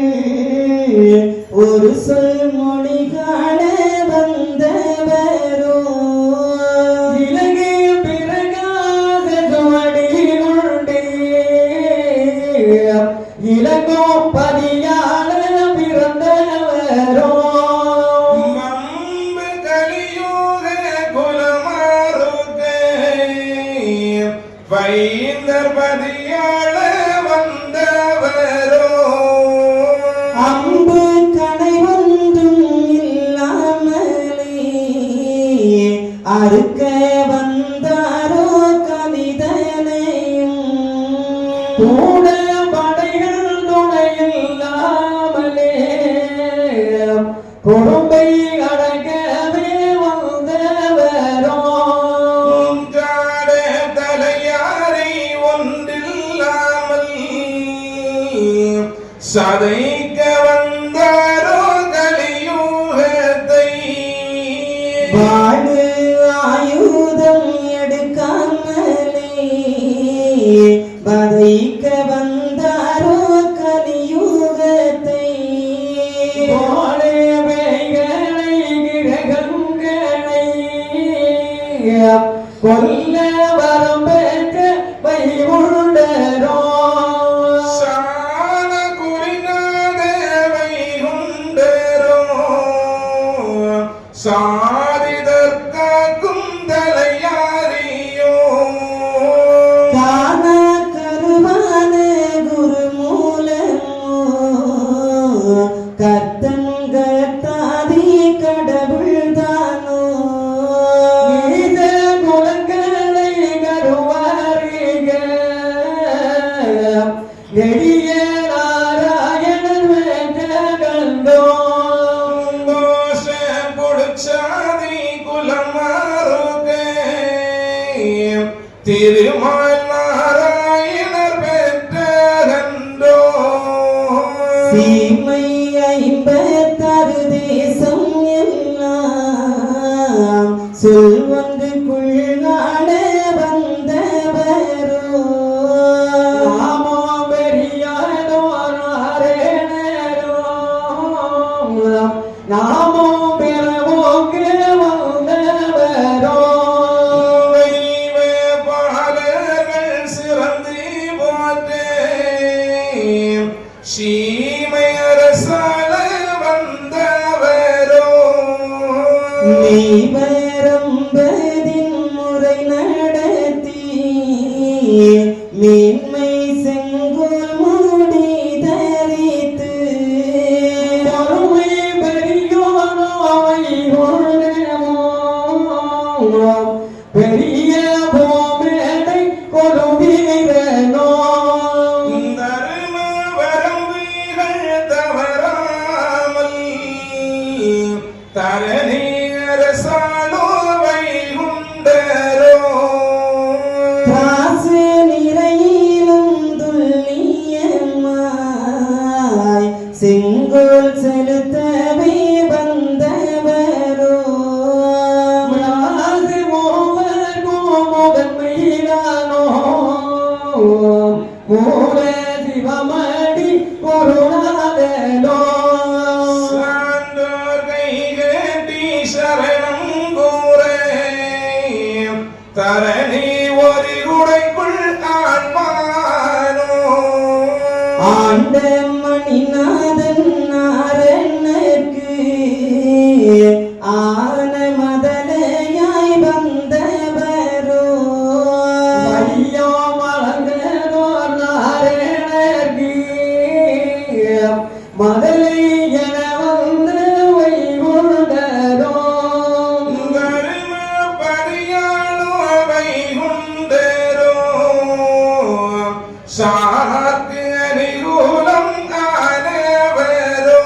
ஒரு சொல் மொழி காண வந்தவரோ இலங்கை பிறகாத சுவடி கொண்டே இலங்கோ பதியாள பிறந்தவரோ மம்பு கலியுக குலமாருக்கே வைந்தர் பதியாள வந்தவரோ அம்பு கணை ஒன்றும் இல்லாமலே அறுக்க வந்தாரோ கலிதனையும் கூட படைகள் துணையில்லாமலே கொடும்பை அடக்கவே வந்தவரோ சதைக்க வந்தாரோ கலியுகத்தை வாழு ஆயுதம் எடுக்காமலே வதைக்க வந்தாரோ கலியுகத்தை வாழவைகளை கிரகங்களை கொல்ல வரம் பெற்ற வைகுண்டரோ சால குறிநாதவை உண்டரோ சாதிதற்காக்கும் தலையாரியோ காண கருவான குரு மூலமோ கத்தங்கத்தாதி கடவுள் தானோ நீத குலங்களை கருவாரிக நெடிய நாராயணன் வென்ற கண்டோ தோஷ புடுச்சாதி குலமாருகே திருமால் நாராயணர் பெற்றகன்றோ சீமை 56 தேசம் எல்லாம் சொல்வங்குக்குள்ளாட வந்தவரோ நாமோ பெரியானோ நாராயணரோ நாமோ பெறவோக்கு வந்தவரோ தெய்வ பாலர்கள் சிறந்து போற்றே சீமை அரசால வந்தவரோ மெய்வரம்பதின் முறை நடத்தி மேன்மை செங்கோல் மூடி தரித்து பொறுமை பெரியோனோவை கொண்டமோ பெரிய போமேடை கொடுவீரனோ தர்ம வரம்புகள் தவறாமல் தரணி அரசாலோ வைகுண்டரோ திராசு நிறையிலும் துல்லியமாய் செங்கோல் செலுத்தவே வந்தவரோ ராசி மோகன் கோமோகன் மீதானோ மூல சிவமடி குருநாதனோ சான்றோர் கைகட்டி சரணம் கூறே தரணி ஒரு குடைக்குள் ஆழ்வானோ ஆண்ட மணிநாதன் நாரணனுக்கு ஆன மதலையாய் வந்தவரோ ஐயோ மலர்ந்தோ நாரணர்கி மதலை என வந்து வைகுண்டரோ தர்ம பரியாளோ வைகுண்டரோ சாக்கு அனுகூலம் ஆனவரோ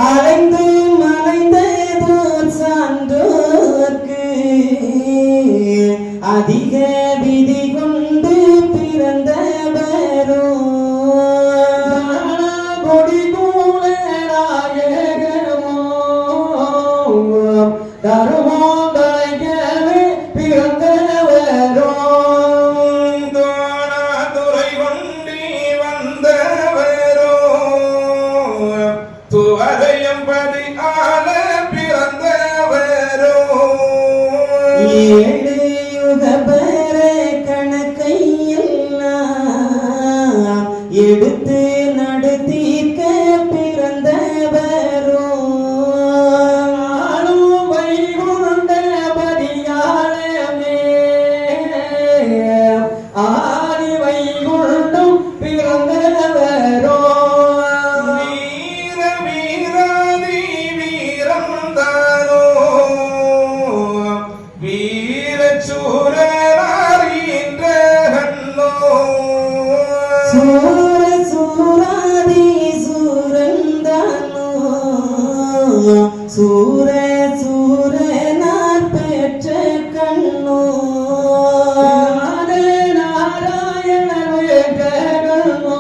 அலைந்து மலைந்ததோர் சான்றோர்க்கு அதிக விதி கொண்டு பிறந்தவரோ கொடி கூட நாயகமோ தருமோ தலைக்கவே பிறந்தவரோ தோணாதுரை கொண்டி வந்தவரோ துவரையம்பதி ஆல பிறந்தவரோ ஏழு யுகபர கணக்கையெல்லாம் எடுத்து நடத்திக்க பிறந்தவரோ நானும் வைகுண்ட பதியாளமே ஆதி வைகுண்டம் பிறந்தவரோ வீர வீராதி வீரம் தானோ வீரச்சூரனாரின்ற கண்ணோ சூர சூராதி சூரந்தானோ சூர சூரனார் பெற்ற கண்ணோ நாராயண வேகனோ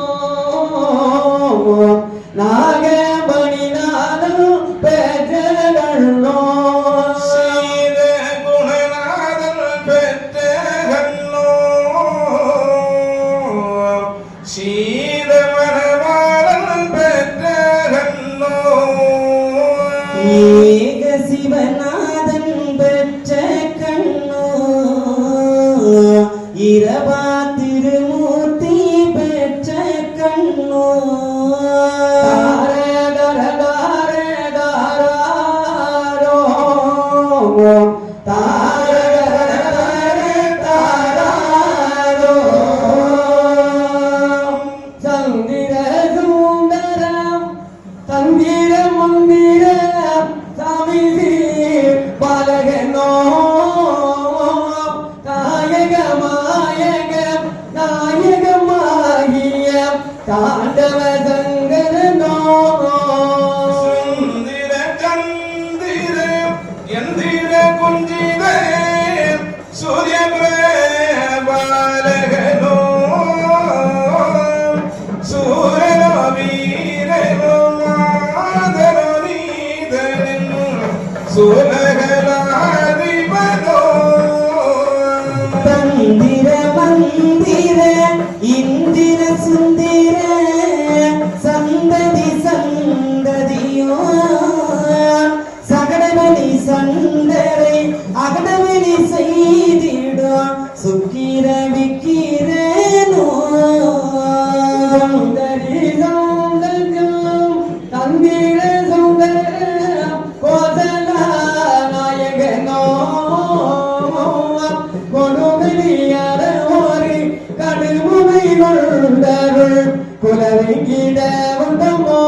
குலவெங்கிட உண்டமோ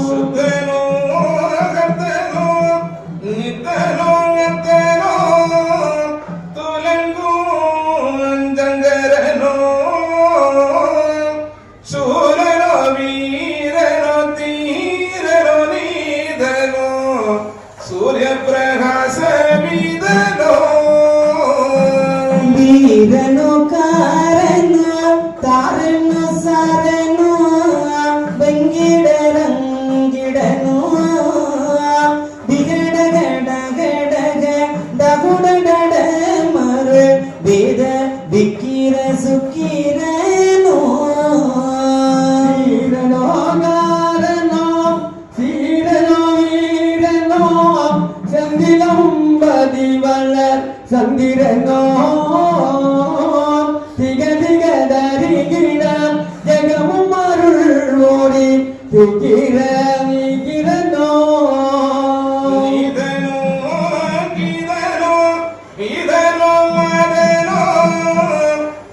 சுத்தனோ கர்த்தனோ நித்தனோ எத்தனோ துலங்கோ அஞ்சங்கரனோ சூரனோ வீரனோ தீரனோ நீதனோ சூரிய பிரகாச வீதனோ வீரனோ காரனோ தாரனோ சாரனோ வெங்கிடரங்கிடனோ விகடகடகடக டகுடகட மரு வேத விக்கிர சுக்கிரனோ வீரனோ காரனோ சீரனோ வீரனோ செந்திலம்பதி வளர் சந்திரனோ திகதிகதரிகிட ஜெகமும் அருள் ஓடி திகிர விகிரனோ நீதனோ கீதனோ வீதனோ மதனோ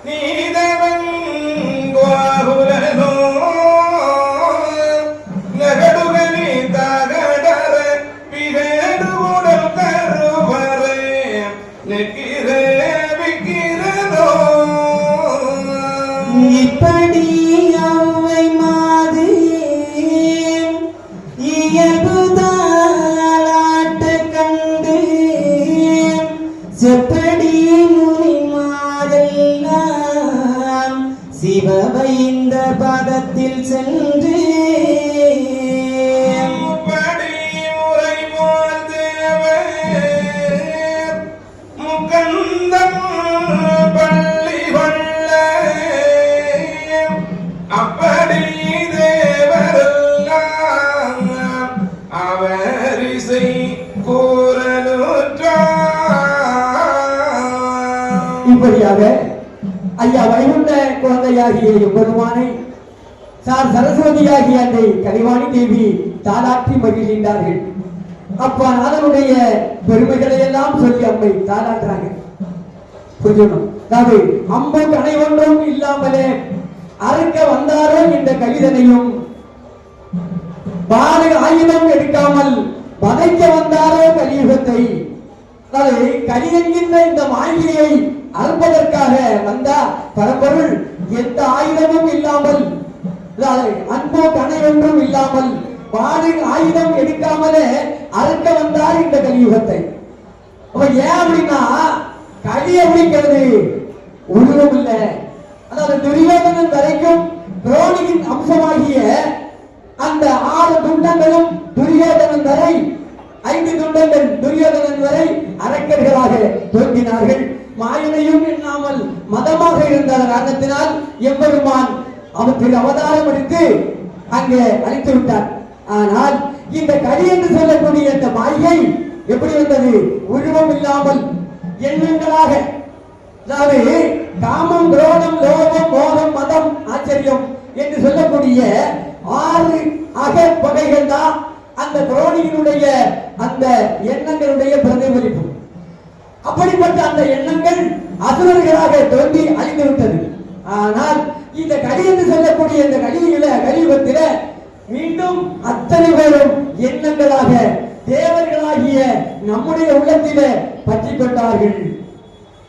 நீதவன் குவாகுலனோ நகடுகனி தகடர பிகடு உடல் கருவரே நெக்கிரே விக்கிரனோ இப்படி அவை மாது இயல்புதாளாட்ட கண்டு செப்படி முனிமாரெல்லாம் சிவவைந்த பதத்தில் சென்று படி முறை போல் தேவர் முகந்தம் பள்ளி கொள்ள அப்படி தேவரெல்லாம் அவரிசை கூறலுற்றார். இப்படியாக ஐயா வைகுண்ட குழந்தையாகிய எம்பெருமானை சார் சரஸ்வதியாகிய அன்னை கலிவாணி தேவி தாலாற்றி மகிழ்கின்றார்கள். அப்பா நாதனுடைய பெருமைகளை எல்லாம் சொல்லி அம்மை தாலாட்டுறாங்க. புரியணும். அதாவது அம்பு கணை ஒன்றும் இல்லாமலே அறுக்க வந்தாரோ என்ற கவிதனையும் பாலை ஆயுதம் எடுக்காமல் வதைக்க வந்தாரோ கலியுகத்தை, அதாவது கலி என்கின்ற இந்த மாளிகையை அறுப்பதற்காக வந்த பரம்பொருள் எந்த ஆயுதமும் இல்லாமல், அதாவது அன்போ கணை ஒன்றும் இல்லாமல் பாலை ஆயுதம் எடுக்காமலே அறுக்க வந்தார் இந்த கலியுகத்தை. அப்ப ஏன் அப்படின்னா கலி அப்படிங்கிறது உருவம் இல்லை. அதாவது துரியோதனன் வரைக்கும் துரோணியின் அம்சமாகிய அந்த 6 துண்டங்களும் துரியோதனன் வரை 5 துண்டங்கள் துரியோதனன் வரை அரக்கர்களாக தோன்றினார்கள். மாயனையும் இல்லாமல் மதமாக இருந்த காரணத்தினால் எம்பெருமான் அவற்றில் அவதாரம் எடுத்து அங்கே அழித்து விட்டார். ஆனால் இந்த கலி என்று சொல்லக்கூடிய இந்த மாயை எப்படி வந்தது? உருவம் இல்லாமல் எண்ணங்களாக, அதாவது காமம், குரோதம், லோகம், மோகம், மதம், ஆச்சரியம் என்று சொல்லக்கூடிய 6 அகப்பகைகள் தான் அந்த குரோனியினுடைய அந்த எண்ணங்களுடைய பிரதிபலிப்பு. அப்படிப்பட்ட அந்த எண்ணங்கள் அசுரர்களாக தோன்றி அழிந்து விட்டது. ஆனால் இந்த கலி என்று சொல்லக்கூடிய இந்த கலியுகத்தில மீண்டும் அத்தனை பேரும் எண்ணங்களாக தேவர்களாகிய நம்முடைய உள்ளத்திலே பற்றி கொண்டார்கள்.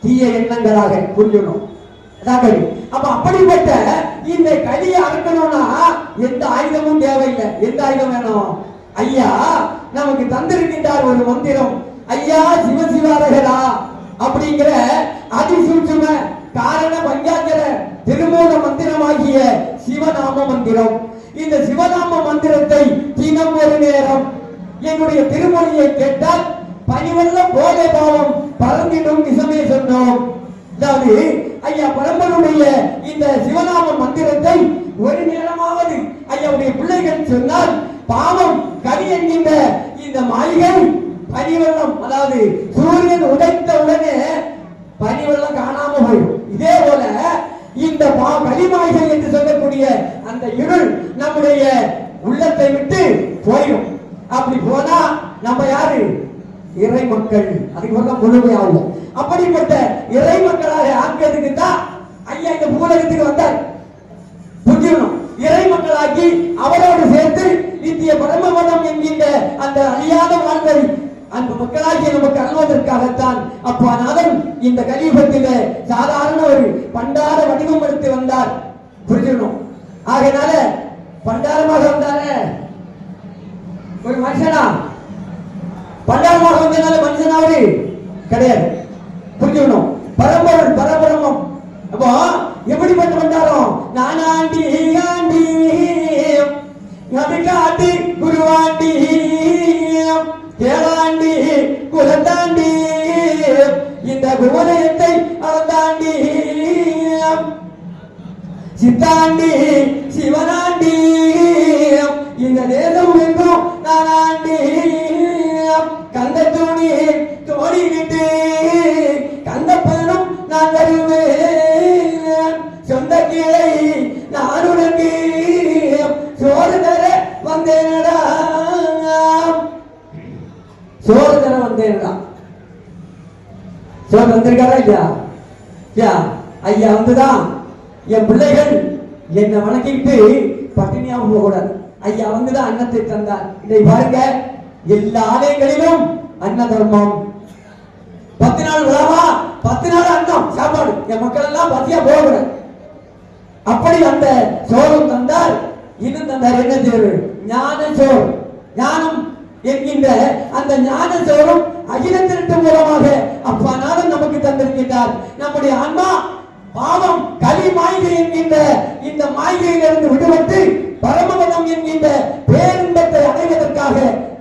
தீய எண்ணங்களாக புரியணும். அப்ப அப்படிப்பட்ட இந்த கலியை அறுக்கணும்னா எந்த ஆயுதமும் தேவையில்லை. எந்த ஆயுதம் வேணும்? ஐயா நமக்கு தந்திருக்கின்றார் ஒரு மந்திரம். ஐயா சிவசிவாரகரா அப்படிங்கிற அதிசூட்சும காரண பஞ்சாஞ்சர திருமூல மந்திரமாகிய சிவநாம மந்திரம். இந்த சிவநாம மந்திரத்தை தினம் ஒரு நேரம் என்னுடைய திருமொழியை கேட்டால் பணிவல்ல போதை பாவம் பறந்திடும் நிசமே சொன்னோம். அதாவது ஐயா பரம்பருடைய இந்த சிவநாம மந்திரத்தை ஒரு நேரமாவது ஐயாவுடைய பிள்ளைகள் சொன்னால் பாவம் கலி என்கின்ற இந்த மாளிகை பனிவெள்ளம், அதாவது சூரியன் உடைத்த உடனே பனிவெள்ளம் காணாம போயிடும். இதே போல இந்த கலிமாளிகை என்று சொல்லக்கூடிய அந்த இருள் நம்முடைய உள்ளத்தை விட்டு போயிடும். அப்படி போனா நம்ம யாரு? இறை மக்கள். அதுக்கு முழுமையாகும். அப்படிப்பட்ட இறை மக்களாக ஆக்கிறதுக்கு தான் ஐயா இந்த பூலகத்துக்கு வந்தார். புரிஞ்சுக்கணும். இறை மக்களாக்கி அவரோடு சேர்த்து நித்திய பரமபதம் என்கின்ற அந்த அழியாத வாழ்வை அந்த மக்களாகிய நமக்கு அருள்வதற்காகத்தான் அப்பாநாதன் இந்த கலியுகத்திலே சாதாரண ஒரு பண்டார வடிவம் எடுத்து வந்தார். புரிஞ்சுக்கணும். ஆகையினால பண்டாரமாக வந்தாரு ஒரு மனுஷனா, பண்டாரமாக வந்ததுனால மனுஷனாவது கிடையாது. புரிஞ்சுக்கணும். பரம்பொருள் பரபிரமம். அப்போ எப்படிப்பட்ட பண்டாரம்? நானாண்டி ஆண்டி நபிகாட்டி குருவாண்டி கேளாண்டி குலத்தாண்டி இந்த குவலயத்தை அளந்தாண்டி சித்தாண்டி சிவனாண்டி இந்த தேசம் எங்கும் நானாண்டி கந்த தூணி தோடிக்கிட்டு கந்த பலனும் நான் வருவேன் சொந்த கீழே நான் உனக்கு சோறு தர வந்தேனடா சோறு தர வந்தேனடா. சோறு வந்திருக்காரா ஐயா? ஐயா வந்துதான் என் பிள்ளைகள் என்னை வணங்கிட்டு பட்டினியாக போக கூடாது. ஐயா வந்துதான் அன்னத்தை தந்தார். இதை பாருங்க, எல்லா ஆலயங்களிலும் அன்ன தர்மம். 10 நாள் விழாவா, 10 நாள் அன்னம் சாப்பாடு. என் மக்கள் எல்லாம் பத்தியா போகக்கூடாது. அப்படி அந்த சோறும் தந்தார். இன்னும் தந்தார் என்ன சோறு? ஞான சோறு. ஞானம் என்கின்ற அந்த ஞான சோறும் அகிலத்திற்கு மூலமாக அப்பாநாதன் நமக்கு தந்திருக்கின்றார். நம்முடைய ஆன்மா பாவம் கலி மாய்கை என்கின்ற இந்த மாய்கையிலிருந்து விடுபட்டு பரமபதம் என்கின்ற பேரின்பத்தை அடைவதற்காக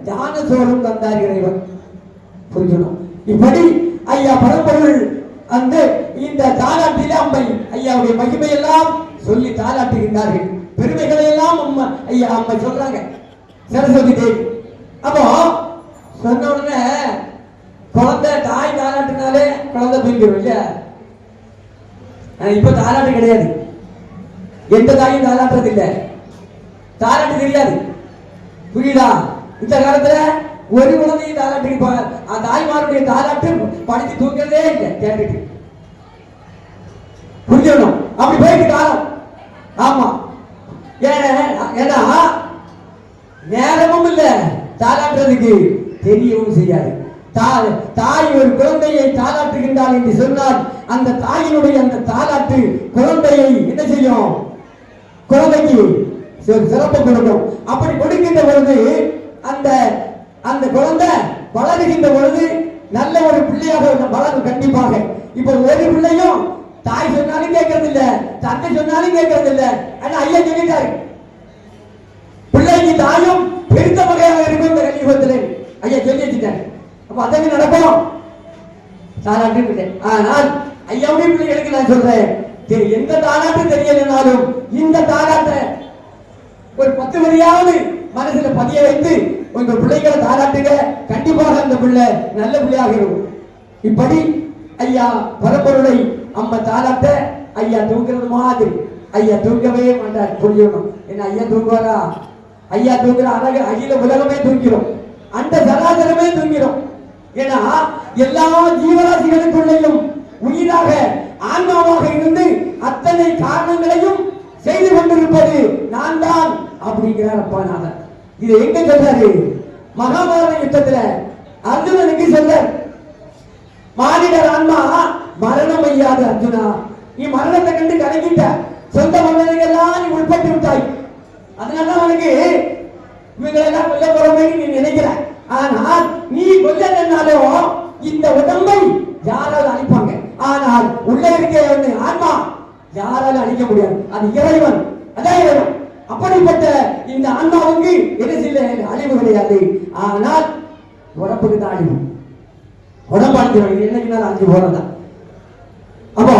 ஞான சோறும் தந்தார் இறைவன். புரிஞ்சுக்கணும். இப்படி ஐயா பரம்பொருள் அந்த இந்த தாலாட்டில அம்மை ஐயாவுடைய மகிமையெல்லாம் சொல்லி தாலாட்டுகின்றார்கள். பெருமைகளை எல்லாம் அம்மா ஐயா அம்மை சொல்றாங்க, சரஸ்வதி தேவி. அப்போ சொன்ன உடனே குழந்தை தாய் தாலாட்டினாலே குழந்தை தூங்கிடும் இல்லையா? இப்ப தாலாட்டு கிடையாது. எந்த தாயும் தாலாட்டுறது இல்லை. தாலாட்டு தெரியாது. புரியுதா? இந்த காலத்துல ஒரு குழந்தையும் தாலாட்டு தாய்மாருடைய தாலாட்டு படித்து தூக்கிறதே இல்லை கேட்டுட்டு. புரிஞ்சிடணும். அப்படி போயிட்டு காலம். ஆமா, ஏன்னா நேரமும் இல்ல தாலாட்டுறதுக்கு, தெரியவும் செய்யாது. தாய் ஒரு குழந்தையை தாலாட்டுகின்றாள் என்று சொன்னால் அந்த தாயினுடைய அந்த தாலாட்டு குழந்தையை என்ன செய்யும்? குழந்தைக்கு சிறப்பு கொடுக்கும். அப்படி கொடுக்கின்ற பொழுது அந்த அந்த குழந்தை வளருகின்ற பொழுது நல்ல ஒரு பிள்ளையாக வளரும் கண்டிப்பாக. இப்ப ஒரு பிள்ளையும் தாய் சொன்னாலும் கேட்கறது இல்ல, தந்தை சொன்னாலும் கேட்கறது இல்ல. ஆனா ஐயா சொல்லிட்டாரு, பிள்ளைக்கு தாயும் பெருத்த வகையாக இருக்கும் இந்த கலியுகத்திலே. ஐயா சொல்லி வச்சுட்டாரு. அப்ப அதற்கு நடக்கும் தாலாட்டு. ஆனால் ஐயாவுடைய பிள்ளைகளுக்கு நான் சொல்றேன், எந்த தாலாட்டு தெரியலனாலும் இந்த தாலாட்டை ஒரு 10 வரியாவது மனசுல பதிய வைத்து உங்க பிள்ளைகளை தாலாட்டுங்க. கண்டிப்பாக அந்த பிள்ளை நல்ல பிள்ளையாக இருக்கும். இப்படி ஐயா பரம்பொருளை அம்மா தாலாட்ட ஐயா தூங்குறது மாதிரி. ஐயா தூங்கவே மாட்டார். புரியணும். என்ன ஐயா தூங்குவாரா? ஐயா தூங்குற அழகு அகில உலகமே தூங்கிறோம், அந்த சராசரமே தூங்கிறோம். ஏன்னா எல்லா ஜீவராசிகளுக்குள்ளேயும் உயிராக ஆன்மாவாக இருந்து அத்தனை காரணங்களையும் செய்து கொண்டிருப்பது நான் தான் அப்படிங்கிறார் அப்பாநாதன். இது எங்க சொல்றாரு? மகாபாரத யுத்தத்துல அர்ஜுனனுக்கு சொல்றார், மானிடர் ஆன்மா மரணம் ஐயாது அர்ஜுனா, நீ மரணத்தை கண்டு கலங்கிட்ட, சொந்த மன்னர்களெல்லாம் நீ உட்பட்டு விட்டாய். அதனால உனக்கு இவங்களெல்லாம் கொல்ல போறோமே நீ நினைக்கிற. ஆனால் நீ கொல்லனாலும் இந்த உடம்பை யாரால் அழிப்பாங்க, ஆனால் உள்ள இருக்க ஆன்மா யாரால அழிக்க முடியாது. அது இறைவன், அதான் இறைவன். அப்படிப்பட்ட இந்த ஆன்மாவுக்கு என்ன செய்ய அழிவு கிடையாது. ஆனால் உடம்புக்கு தான் அழிவு. உடம்பு அழிஞ்சிடும், என்னைக்குனாலும் அழிஞ்சு போறதான். அப்போ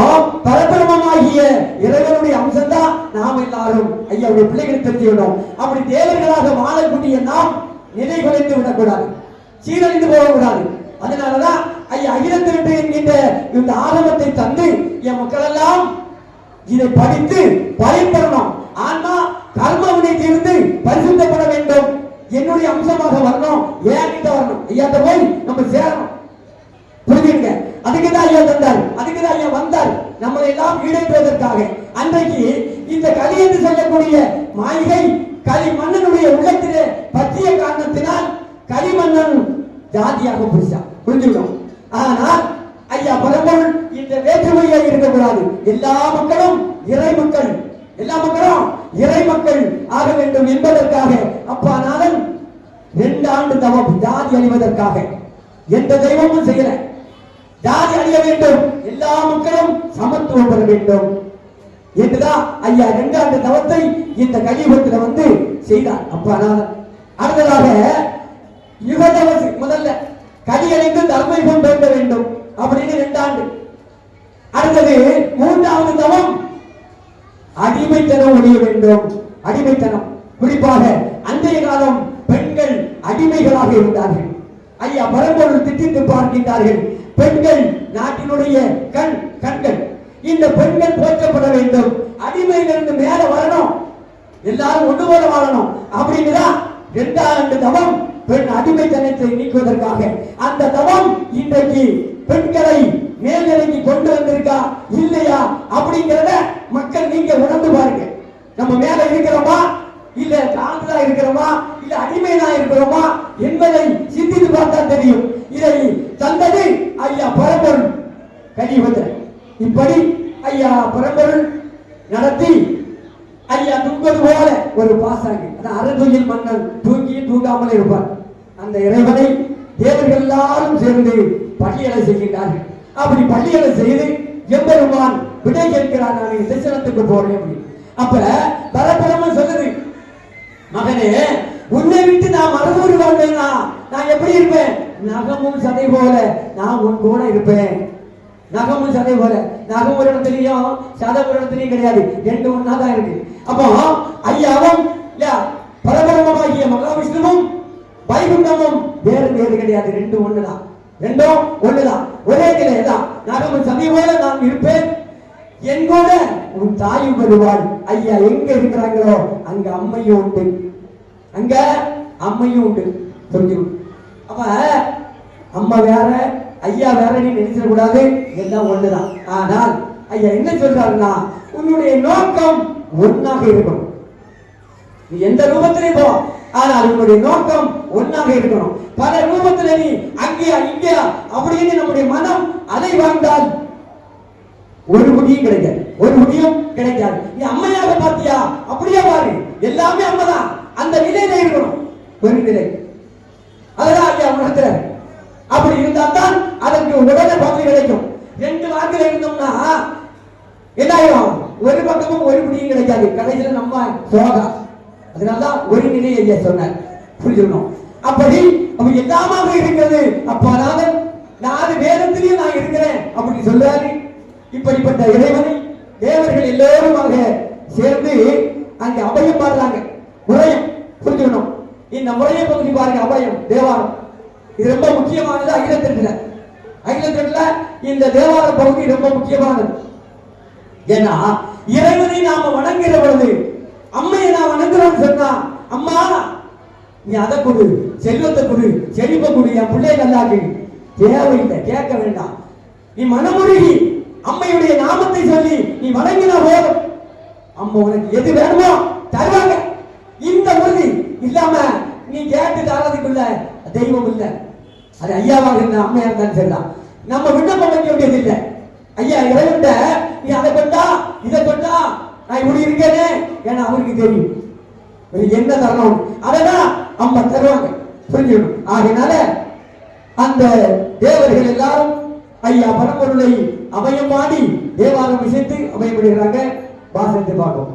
பரபிரமமாகிய இறைவனுடைய அம்சம்தான் நாம் எல்லாரும் ஐயாவுடைய பிள்ளைகள் தெரிஞ்சுக்கணும். அப்படி தேவர்களாக வாழக்கூடிய நாம் நிலை குலைந்து விடக்கூடாது, சீரழிந்து போகக்கூடாது. அதனாலதான் ஐயா அகிலத்திற்கு என்கின்ற இந்த ஆரம்பத்தை தந்து என் மக்கள் எல்லாம் இதை படித்து பயன்பெறணும். ஆன்மா கர்மவினை தீர்ந்து பரிசுத்தப்பட வேண்டும், என்னுடைய அம்சமாக வரணும், ஏன்கிட்ட வரணும், ஐயாட்ட போய் நம்ம சேரணும். புரிஞ்சுங்க. அதுக்குதான் ஐயா தந்தார், அதுக்குதான் ஐயா வந்தார், நம்மளை எல்லாம் ஈடேற்றுவதற்காக. அன்றைக்கு இந்த களி என்று சொல்லக்கூடிய மாளிகை களி மன்னனுடைய உள்ளத்திலே பற்றிய காரணத்தினால் களிமன்னன் ஜாதியாக புரிச்சான், புரிஞ்சுக்கணும். ஆனால் ஐயா பரம்பொருள் இந்த வேற்றுமையை இருக்கக்கூடாது. எல்லா மக்களும் இறை மக்கள், எல்லா மக்களும் இறை மக்கள் ஆக வேண்டும் என்பதற்காக அப்பா நாதன் 2 ஆண்டு தவம் ஜாதி அழிவதற்காக. எந்த தெய்வமும் செய்யல, ஜாதி அழிய வேண்டும், எல்லா மக்களும் சமத்துவம் பெற வேண்டும் என்றுதான் ஐயா 2 ஆண்டு தவத்தை இந்த கலியுகத்தில் வந்து செய்தார் அப்பா நாதன். அடுத்ததாக யுகதவசி முதல்ல கலி அழிந்து தர்மயுகம் தோன்ற வேண்டும் அப்படின்னு 2 ஆண்டு. அடுத்தது 3வது தவம் அடிமைத்தனம் ஒழிய வேண்டும். அடிமைத்தனம் குறிப்பாக அன்றைய காலம் பெண்கள் அடிமைகளாக இருந்தார்கள். ஐயா பரம்பொருள் திட்டித்து பார்க்கின்றார்கள், பெண்கள் நாட்டினுடைய கண்கள், இந்த பெண்கள் போற்றப்பட வேண்டும், அடிமையிலிருந்து மேல வரணும், எல்லாரும் ஒன்று போல வாழணும் அப்படின்னுதான் 2 ஆண்டு தவம் பெண் அடிமைத்தனத்தை நீக்குவதற்காக. அந்த தவம் இன்றைக்கு பெண்களை மேல்நிலைக்கு கொண்டு வந்திருக்கா இல்லையா அப்படிங்கிறத மக்கள் நீங்க உணர்ந்து பாருங்க. நம்ம மேல இருக்கிறோமா இல்ல தாழ்ந்ததா இருக்கிறோமா இல்ல அடிமையா இருக்கிறோமா என்பதை சிந்தித்து பார்த்தா தெரியும். இதை தந்தது ஐயா பரம்பொருள் கலியுகத்தில். இப்படி ஐயா பரம்பொருள் நடத்தி ஐயா தூங்குவது போல ஒரு பாசாங்க, அறதுயில் மன்னன் தூங்கி தூங்காமல் இருப்பார். அந்த இறைவனை தேவர்கள் எல்லாரும் சேர்ந்து பள்ளியலை செய்கின்றார்கள். அப்படி பள்ளியலை செய்து எம்பெருமான் விடை கேட்கிறார், நான் தரிசனத்துக்கு போறேன் அப்படி. அப்ப பரபரமும் சொல்லுது, மகனே உன்னை விட்டு நான் மறுபடி வாழ்வேனா, நான் எப்படி இருப்பேன், நகமும் சதை போல நான் உன் கூட இருப்பேன். நகமும் சதை போல, நகம் ஒரு இடத்துலயும் சதை ஒரு இடத்துலயும் கிடையாது, 2 ஒன்னா தான் இருக்கு. அப்போ ஐயாவும் பரபரமாகிய மகாவிஷ்ணுவும் வைகுண்டமும் வேறு வேறு கிடையாது, 2 ஒண்ணுதான், 2 ஒண்ணுதான், ஒரே நிலைதான். நகமும் சதை போல நான் இருப்பேன், என் கூட உன் தாயும் வருவாள். ஐயா எங்க இருக்கிறாங்களோ அங்க அம்மையும் உண்டு, அங்க அம்மையும் உண்டு, புரிஞ்சுக்கணும். அப்ப அம்மா வேற ஐயா வேற நீ நினைச்சிட கூடாது, எல்லாம் ஒண்ணுதான். ஆனால் ஐயா என்ன சொல்றாருன்னா, உன்னுடைய நோக்கம் ஒன்னாக இருக்கணும். நீ எந்த ரூபத்திலே போ, ஆனால் உன்னுடைய நோக்கம் ஒன்னாக இருக்கணும். பல ரூபத்துல நீ அங்கேயா இங்கேயா அப்படின்னு நம்முடைய மனம் அதை வாழ்ந்தால் ஒரு முடியும் கிடைக்காது, ஒரு முடியும் கிடைக்காது. நீ அம்மையாக பார்த்தியா அப்படியே பாரு, எல்லாமே அம்மைதான், அந்த நிலையில இருக்கணும், ஒரு நிலை. அதெல்லாம் ஐயா உணர்த்துறாரு. அப்படி இருந்தா தான் அதற்கு உடனே பகுதி கிடைக்கும். 2 வாக்குல இருந்தோம்னா என்ன ஆயிரும், ஒரு பக்கமும் ஒரு முடியும் கிடைக்காது, கடைசியில நம்ம சோகா. அதனாலதான் ஒரு நிலையை ஐயா சொன்னார், புரிஞ்சுக்கணும். அப்படி எல்லாமாக இருக்கிறது அப்பா நாதன், 4 வேதத்திலேயே நான் இருக்கிறேன் அப்படி சொல்றாரு. இப்படிப்பட்ட இறைவனை தேவர்கள் எல்லோருமாக சேர்ந்து அங்க அபயம் பாடுறாங்க. முறையம் புரிஞ்சுக்கணும். இந்த முறையை பகுதி பாருங்க, அபயம் தேவாரம். இது ரொம்ப முக்கியமானது. அகிலத்தட்டுல இந்த தேவார பகுதி ரொம்ப முக்கியமானது. ஏன்னா இறைவனை நாம வணங்குகிற பொழுது, அம்மையை நான் வணங்குறோம்னு சொன்னா, அம்மா நீ அதை கொடு, செல்வத்தை கொடு, செழிப்பை கொடு, என் பிள்ளை நல்லாக்கு, தேவையில்லை, கேட்க வேண்டாம். நீ மனமுருகி அம்மையுடைய நாமத்தை சொல்லி நீ வணங்கினா போதும், அம்மா உனக்கு எது வேணுமோ தருவாங்க. இந்த உறுதி இல்லாம நீ கேட்டு தரதுக்குள்ள தெய்வம் இல்லை. அது ஐயாவாக இருந்த அம்மையா இருந்தாலும் சரிதான். நம்ம விண்ணப்பம் வைக்க வேண்டியது இல்லை. ஐயா இறைவன்ட நீ அதை கொண்டா இதை கொண்டா நான் இப்படி இருக்கேனே, ஏன்னா அவருக்கு தெரியும் என்ன தரணும், அதான் அம்மா தருவாங்க, புரிஞ்சுக்கணும். ஆகினால அந்த தேவர்கள் எல்லாரும் ஐயா பரம்பொருளை அபயம் பாடி தேவாரம் இசைத்து அபயப்படுகிறாங்க. வாசத்தை பார்ப்போம்.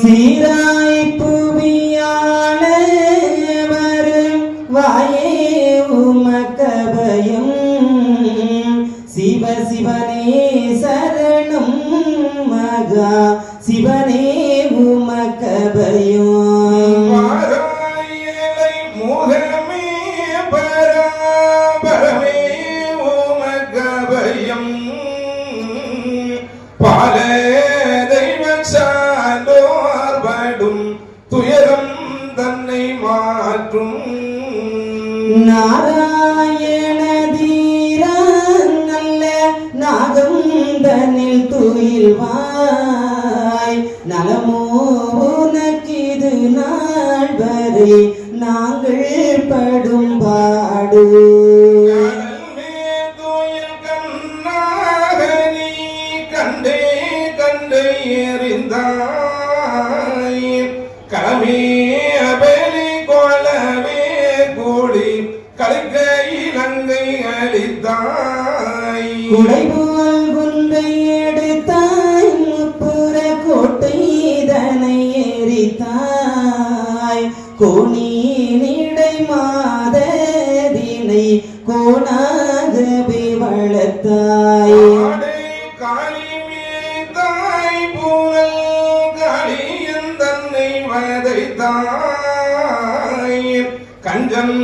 சீராய் புவியான வாயே உமக்கபயம், சிவ சிவனே சரணம், மகா சிவனே உமக்கபயம். முகமே பராபரமே உமக்கபயம், நாராயண தீரா நல்ல நாகந்தனில் துயில்வாய் நலமோ உனக்கிது நாள் வரை நாங்கள் படும் பாடு களமே அபலி கோலவே கூடி கலைக்க இலங்கை அளித்தாய் குடைபோல் குன்றை எடுத்தாய் முப்புற கோட்டை தனை எரித்தாய் கோணி நிடை மாததினை கோணாகவே வளர்த்தாய் கஞ்சன்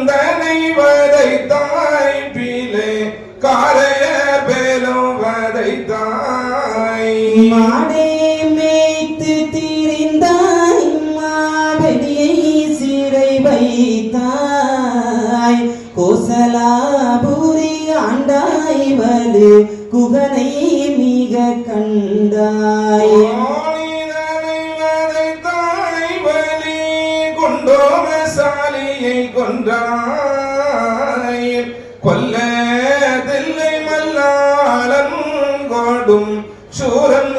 தனை வதைத்தாய் பிலே காலைய பேலும் வதைத்தாய் மாடே மேய்த்து திரிந்தாய் மாவெளியை சிறை வைத்தாய் கோசலாபுரி ஆண்டாய் வலு குகனை மிக கண்டாய் சாலியை கொன்றாய் கொல்லதில்லை மல்லாளன் கோடும் சூரன்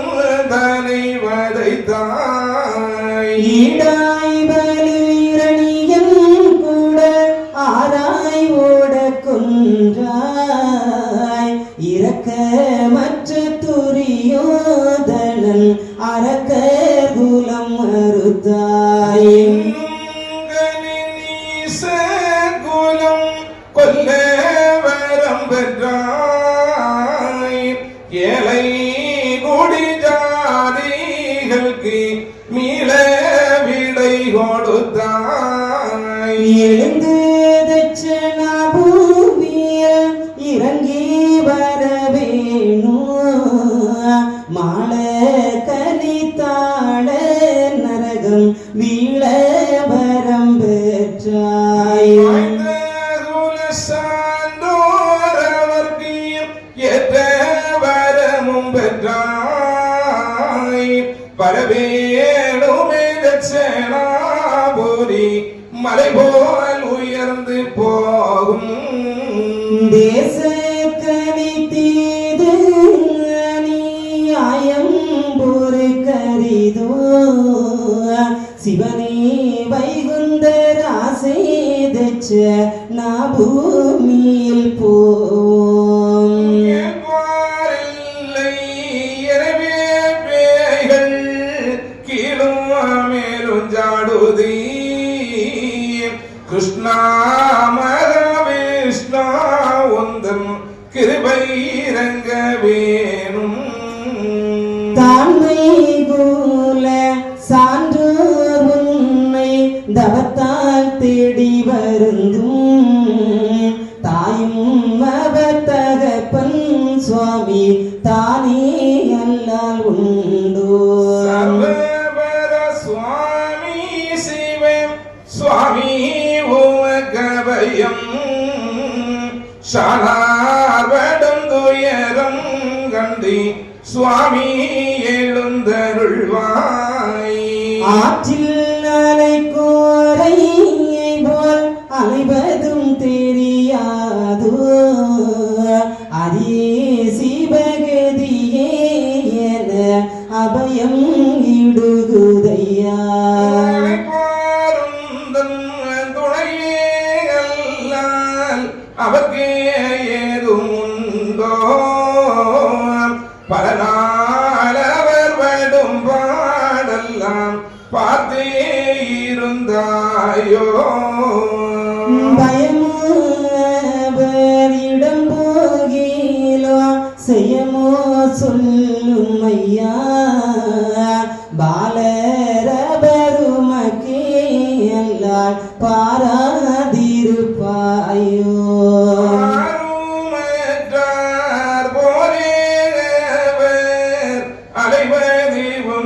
தனை வதைத்தாய் ஈடாய் பலு இரணியன் கூட ஆராய் ஓட கொன்றாய் இரக்க மற்ற துரியோதனன் அரக்க குலம் மறுத்தாய் கொல்ல வரம் பெற்றாய் ஏழை குடி ஜாதிகளுக்கு மீள விடை கொடுத்தாய் எழுந்து தட்சணா பூமியில் இறங்கி வர வேணும் மாள கலித்தாள நரகம் வீழ வரம் பெற்றாய் பரவேணுமே தட்சணாபுரி மலை போல் உயர்ந்து போகும் தேச கனி தீது நியாயம் பொறு கரிதோ சிவனே வைகுந்தராசே தட்ச நா பூமியில் போம் கிருஷ்ணா மகாவிஷ்ணா உந்தன் கிருபை இறங்க வேணும் தாழ்மை கூல சான்றோர் உன்னை தவத்தால் தேடி வருந்தும் தாயும் அவர் தகப்பன் சுவாமி தானே அல்லால் உண்டோ சுவாமி உமகபயம் சானார்வடம் துயரம் கண்டி சுவாமி எழுந்தருள்வாய் ஆற்றில் அலை கோரையை போல் அலைவதும் தெரியாதோ அதே சிவகதியே என அபயம் இடுகுதையா அவர்க்கே ஏதும் உண்டோ பல நாள் அவர் வடும் பாடெல்லாம் பார்த்தே இருந்தாயோ பயமோவர் இடம் போகிலோ செய்யமோ சொல்லும் ஐயா பாலரபருமக்கே எல்லால் பாராதிருப்பாயோ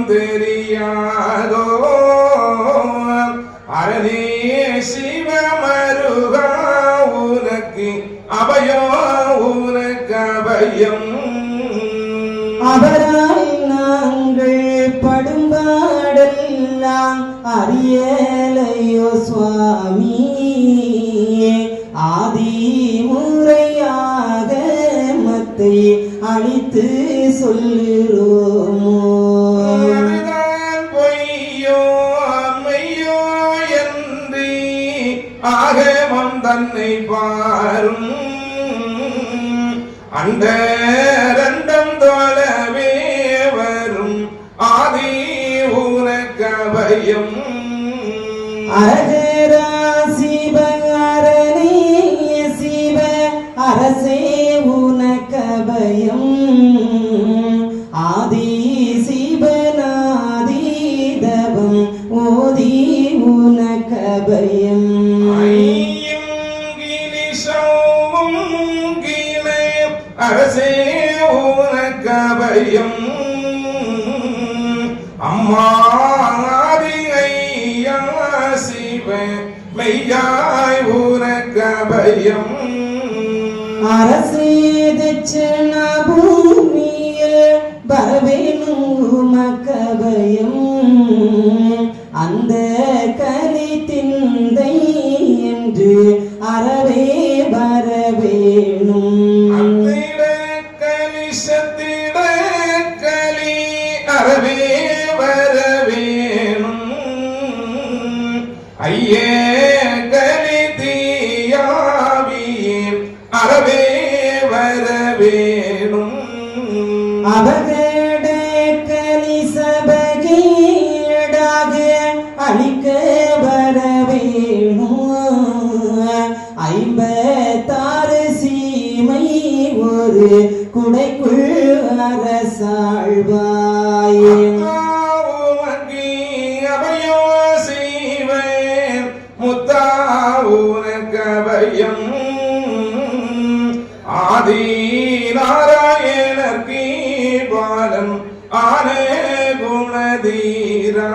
தெரியாதோ அரணே சிவமருகா பயம் அவரால் நாங்கள் படும்பாடெல்லாம் அறியலையோ சுவாமி ஆதி முறையாக மத்தை அழித்து சொல்லுறோமோ அதுதான் பொய்யோ மெய்யோ என்று ஆகமம் தன்னை பாரும் அந்த ரெண்டம் தோலவே வரும் ஆதி உனக்கபயம் அரகரா சிவ அரணே சிவ அரசே உனக்கபயம் ஆதி சிவநாதி தவம் ஓதி உனக்கபயம் அரசே உனக்கபயம் அம்மா ஐயா சிவ மெய்யாய் உனக்கபயம் அரசே தட்சண பூமியில் வரவேணும் மக்கபயம் அந்த கலி திந்தை என்று அறவே வரவேணும் அறவே வரவேணும் ஐயே கலி தீயாவியே அறவே வரவேணும் அவகட கலி சபகீடாக அழிக்க வரவேணும் 56 சீமை ஒரு குடைக்குள் அரசாழ்வாய் அபயோ சீவன் முத்தா உனக்கபயம் ஆதி நாராயணர்கீ பாலன் ஆன குணதீரா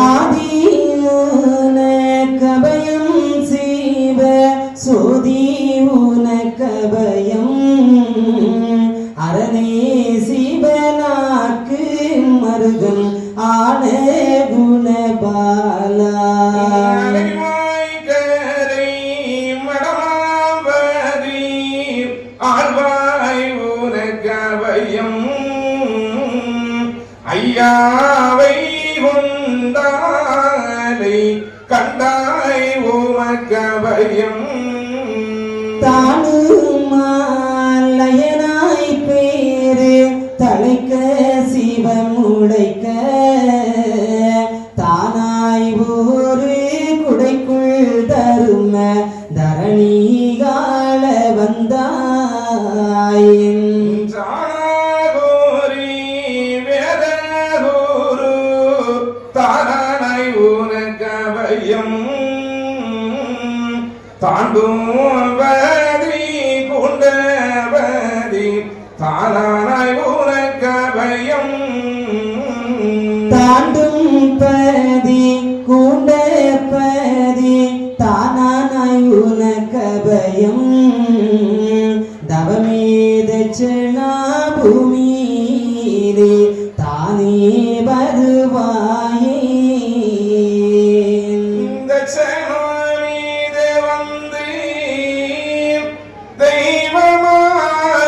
ஆதி உனக்கபயம் சிவ சோதி உனக்கபயம் அரணே சிவனாக்கு மருகன் ஆன குணபாலா கரை மடமாவதி ஆழ்வாய் உனக்கபயம் ஐயாவை கொண்டாலை கண்டாய் உமக்கபயம் தானுமாலயனாய் பேரு தலைக்க சிவமுடைக்க தானாய் ஒரு குடைக்குள் தரும தரணிகால வந்தாயின் சாணகோரி வேதகுரு தானாய் உனக்கபயம் தாண்டுவதி குண்டவதி தானாய் உனக்கபயம் தாண்டும் பதி கூண்டபதி தானாய் உனக்கபயம் தவமேதட்சணா பூமியிலே தானே வருவாயே இந்த மீது வந்து